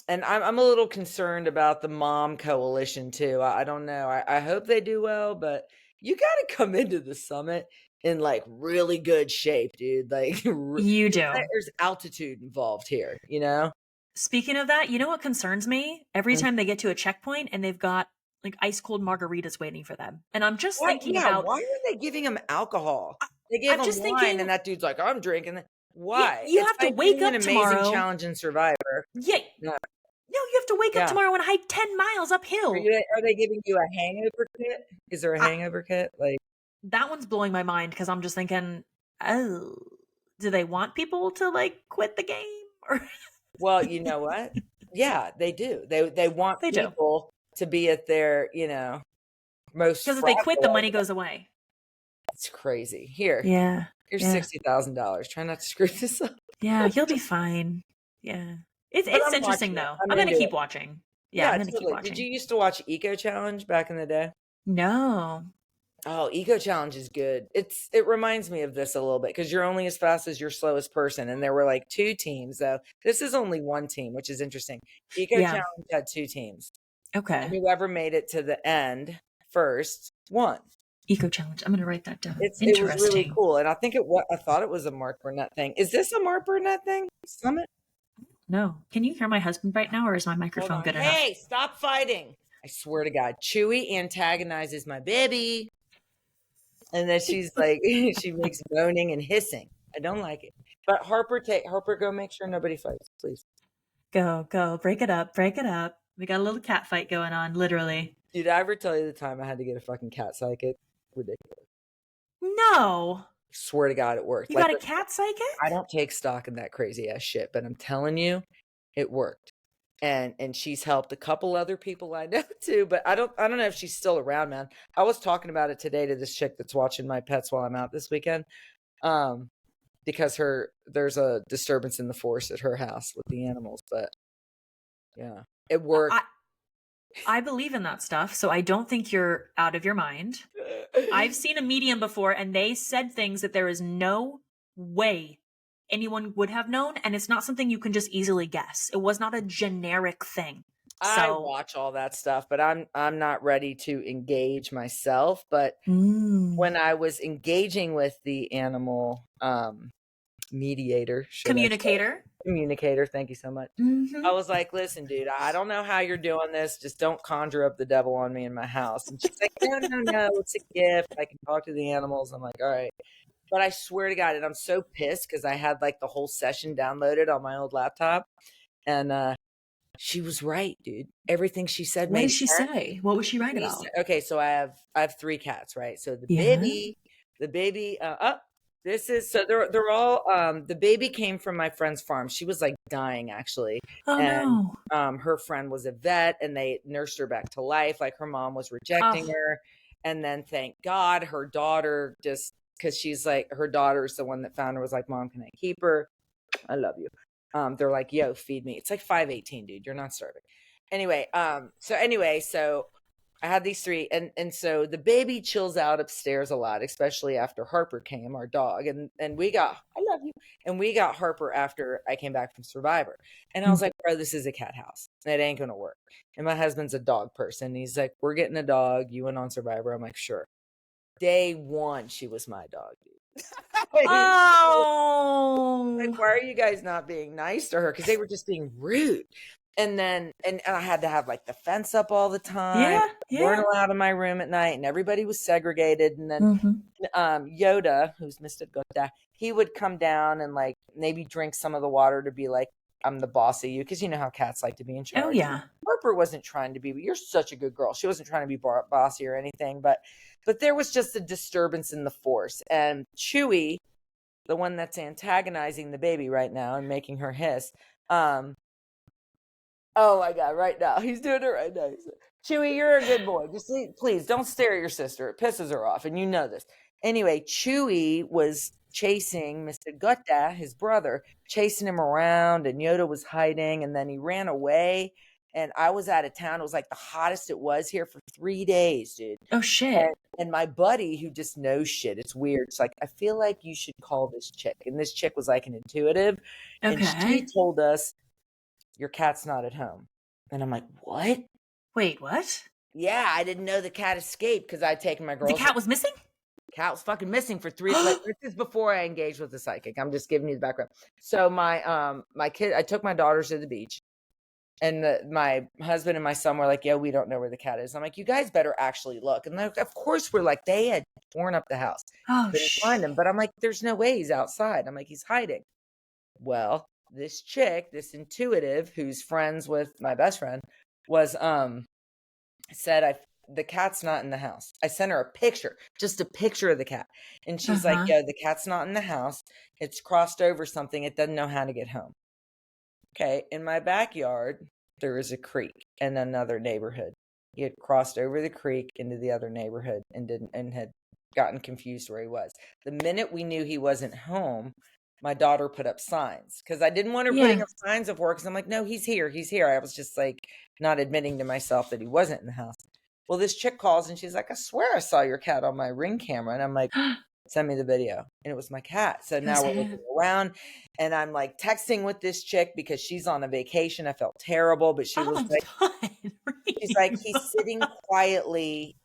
And I'm a little concerned about the mom coalition too. I don't know. I hope they do well, but you got to come into the summit in like really good shape, dude. Like, you do. There's altitude involved here, you know? Speaking of that, you know what concerns me? Every time they get to a checkpoint and they've got like ice cold margaritas waiting for them. And I'm just thinking about, why are they giving him alcohol? They gave him wine and that dude's like, I'm drinking. Why? You have to wake up tomorrow. An amazing challenge in Survivor. Yeah. No, you have to wake up tomorrow and hike 10 miles uphill. Are they giving you a hangover kit? Is there a hangover kit? Like, that one's blowing my mind, because I'm just thinking, oh, do they want people to like quit the game? Or well, you know what? Yeah, they do. They want people to be at their, most. Because if they quit, the money goes away. It's crazy. Here. Yeah. Here's $60,000. Try not to screw this up. Yeah, you'll be fine. Yeah. It's interesting though. I'm going to keep watching. Yeah, I'm going to keep watching. Did you used to watch Eco Challenge back in the day? No. Oh, Eco Challenge is good. It reminds me of this a little bit, because you're only as fast as your slowest person. And there were like 2 teams though. This is only one team, which is interesting. Eco Challenge had 2 teams. Okay. And whoever made it to the end first won. Eco challenge. I'm going to write that down. It was really cool. And I thought it was a Mark Burnett thing. Is this a Mark Burnett thing? Summit? No. Can you hear my husband right now, or is my microphone good enough? Hey, stop fighting. I swear to God, Chewy antagonizes my baby. And then she's like, she makes moaning and hissing. I don't like it. But Harper, go make sure nobody fights, please. Go. Break it up. We got a little cat fight going on, literally. Did I ever tell you the time I had to get a fucking cat psychic? Ridiculous. No. I swear to God, it worked. You got a cat psychic? I don't take stock in that crazy ass shit, but I'm telling you, it worked. And she's helped a couple other people I know too, but I don't know if she's still around, man. I was talking about it today to this chick that's watching my pets while I'm out this weekend. Because there's a disturbance in the force at her house with the animals, but yeah, it worked. I believe in that stuff, so I don't think you're out of your mind. I've seen a medium before, and they said things that there is no way anyone would have known, and it's not something you can just easily guess. It was not a generic thing. I watch all that stuff, but I'm not ready to engage myself. But when I was engaging with the animal mediator, communicator, thank you so much. I was like, listen, dude, I don't know how you're doing this. Just don't conjure up the devil on me in my house. And she's like, no, it's a gift. I can talk to the animals. I'm like, all right. But I swear to God, and I'm so pissed because I had like the whole session downloaded on my old laptop. And she was right, dude. Everything she said made sense. What did she say? What was she right about? Okay, so I have 3 cats, right? So the baby, they're all the baby came from my friend's farm. She was like dying actually. No. Her friend was a vet and they nursed her back to life. Like her mom was rejecting her. And then thank God her daughter because she's like, her daughter's the one that found her, was like, Mom, can I keep her? I love you. They're like, yo, feed me. It's like 5:18, dude. You're not starving. Anyway, so I had these 3 and so the baby chills out upstairs a lot, especially after Harper came, our dog. And we got, I love you. And we got Harper after I came back from Survivor. And I was like, bro, this is a cat house. It ain't going to work. And my husband's a dog person. He's like, we're getting a dog. You went on Survivor. I'm like, sure. Day 1, she was my dog, dude. Like, why are you guys not being nice to her? Because they were just being rude. And then and I had to have like the fence up all the time. Yeah. Weren't allowed in my room at night, and everybody was segregated. And then Yoda, who's Mr. Gota, he would come down and like maybe drink some of the water to be like, I'm the boss of you, because you know how cats like to be in charge. Oh yeah. Harper wasn't trying to be, but you're such a good girl. She wasn't trying to be bossy or anything, but there was just a disturbance in the force. And Chewy, the one that's antagonizing the baby right now and making her hiss, oh my God, right now. He's doing it right now. Chewy, you're a good boy. Just please don't stare at your sister. It pisses her off, and you know this. Anyway, Chewy was chasing Mr. Gutta, his brother, chasing him around, and Yoda was hiding, and then he ran away. And I was out of town. It was like the hottest it was here for 3 days, dude. Oh, shit. And my buddy, who just knows shit, it's weird. It's like, I feel like you should call this chick. And this chick was like an intuitive. Okay. And she told us, your cat's not at home. And I'm like, what? Wait, what? Yeah, I didn't know the cat escaped because I'd taken my girls. The cat was missing? Cat was fucking missing for 3 days. This is before I engaged with the psychic. I'm just giving you the background. So my kid, I took my daughters to the beach. And my husband and my son were like, yeah, we don't know where the cat is. I'm like, you guys better actually look. And of course, we're like, they had torn up the house. Oh, couldn't find him. But I'm like, there's no way he's outside. I'm like, he's hiding. Well, this chick, this intuitive, who's friends with my best friend, was said, the cat's not in the house. I sent her a picture, just a picture of the cat. And she's like, yo, the cat's not in the house. It's crossed over something. It doesn't know how to get home. Okay, in my backyard, there is a creek in another neighborhood. He had crossed over the creek into the other neighborhood and had gotten confused where he was. The minute we knew he wasn't home, my daughter put up signs because I didn't want her putting up signs of work because I'm like, no, he's here. He's here. I was just like not admitting to myself that he wasn't in the house. Well, this chick calls and she's like, I swear I saw your cat on my Ring camera. And I'm like, send me the video. And it was my cat. So now we're looking around and I'm like texting with this chick because she's on a vacation. I felt terrible, but she was like, she's like, he's sitting quietly,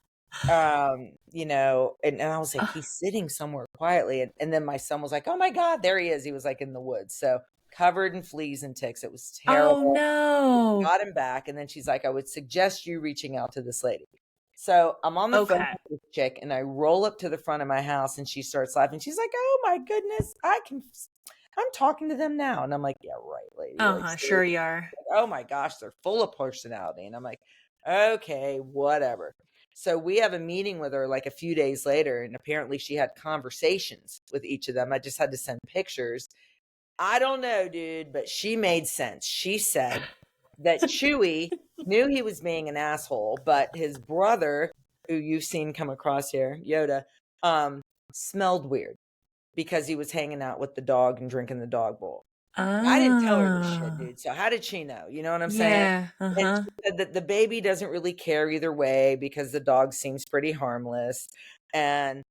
you know, and I was like, he's sitting somewhere quietly. And then my son was like, oh my God, there he is. He was like in the woods. So covered in fleas and ticks. It was terrible. Oh no. Got him back. And then she's like, I would suggest you reaching out to this lady. So I'm on the phone Okay. with this chick and I roll up to the front of my house and she starts laughing. She's like, oh my goodness, I'm talking to them now. And I'm like, yeah, right, lady. Like, Sure you are. oh my gosh, they're full of personality. And I'm like, okay, whatever. So we have a meeting with her like a few days later, and apparently she had conversations with each of them. I just had to send pictures. I don't know, dude, but she made sense. She said that Chewy knew he was being an asshole, but his brother, who you've seen come across here, Yoda, smelled weird because he was hanging out with the dog and drinking the dog bowl. I didn't tell her this shit, dude. So how did she know? You know what I'm saying? Yeah. And she said that the baby doesn't really care either way because the dog seems pretty harmless. And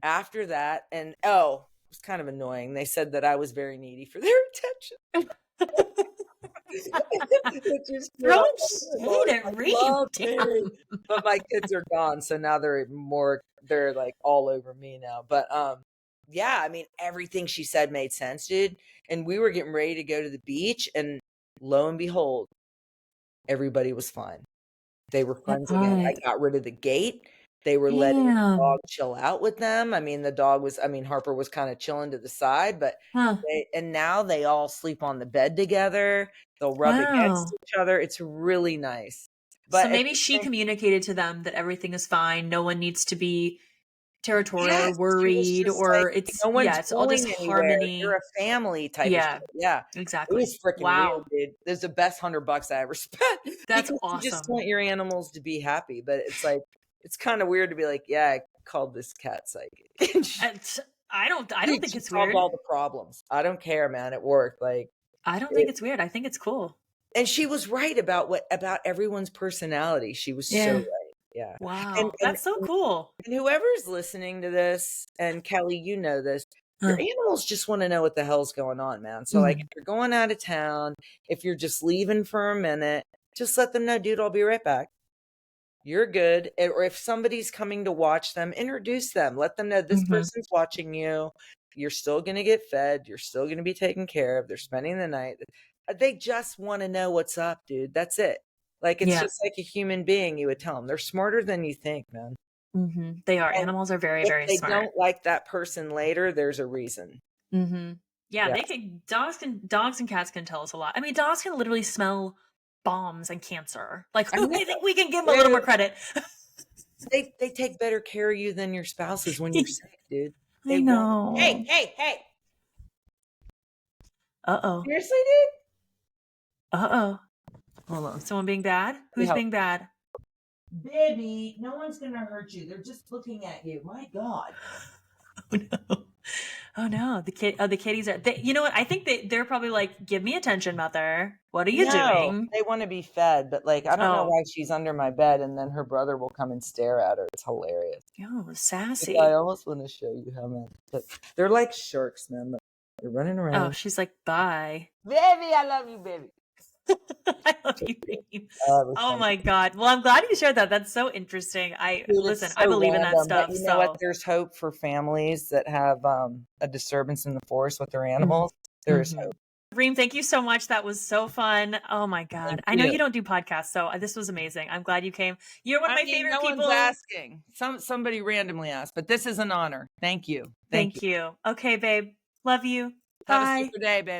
after that, and it was kind of annoying. They said that I was very needy for their attention. Which is Don't shade it, Reem. But my kids are gone, so now they're like all over me now. But yeah, I mean, everything she said made sense, dude. And we were getting ready to go to the beach, and lo and behold, everybody was fine. They were friends again. I got rid of the gate. They were letting the dog chill out with them. I mean, Harper was kind of chilling to the side, but and now they all sleep on the bed together. They'll rub against each other. It's really nice. But so maybe she communicated to them that everything is fine. No one needs to be territorial or worried, or like, it's no one's it's all just anywhere. harmony. You're a family type of shit. Yeah, exactly. It was freaking real, dude. There's the best $100 I ever spent. That's awesome. You just want your animals to be happy, but it's like, it's kind of weird to be like, yeah, I called this cat psychic. I don't think it's weird. All the problems. I don't care, man. It worked. Like, I don't think it's weird. I think it's cool. And she was right about everyone's personality. She was so right. Yeah. Wow. That's so cool. And whoever's listening to this, and Kelley, you know this, your animals just want to know what the hell's going on, man. So like, if you're going out of town, if you're just leaving for a minute, just let them know, dude, I'll be right back. You're good. Or if somebody's coming to watch them, introduce them. Let them know this person's watching you. You're still going to get fed. You're still going to be taken care of. They're spending the night. They just want to know what's up, dude. That's it. Like, it's just like a human being. You would tell them. They're smarter than you think, man. They are. And animals are very, very smart. If they don't like that person later, there's a reason. Yeah, they can. Dogs and cats can tell us a lot. I mean, dogs can literally smell bombs and cancer. Like, I think we can give them a little more credit. They take better care of you than your spouses when you're sick, dude. I know. Hey. Seriously, dude? Hold on. Someone being bad? Who's being bad? Baby, no one's gonna hurt you. They're just looking at you. My God. Oh no. The kitties are. You know what? I think they're probably like, give me attention, mother. What are you doing? They want to be fed, but like, I don't know why she's under my bed, and then her brother will come and stare at her. It's hilarious. Oh, sassy. I almost want to show you how much. But they're like sharks, man. They're running around. Oh, she's like, bye. Baby, I love you, baby. I love you, baby. Oh my God. Well, I'm glad you shared that. That's so interesting. Listen, I believe in that stuff. You know what? There's hope for families that have a disturbance in the forest with their animals. There is hope. Reem, thank you so much. That was so fun. Oh my God. I know you don't do podcasts, so this was amazing. I'm glad you came. You're one of my favorite people. No one's asking. Somebody randomly asked, but this is an honor. Thank you. Thank you. Okay, babe. Love you. Have Bye. a super day, babe.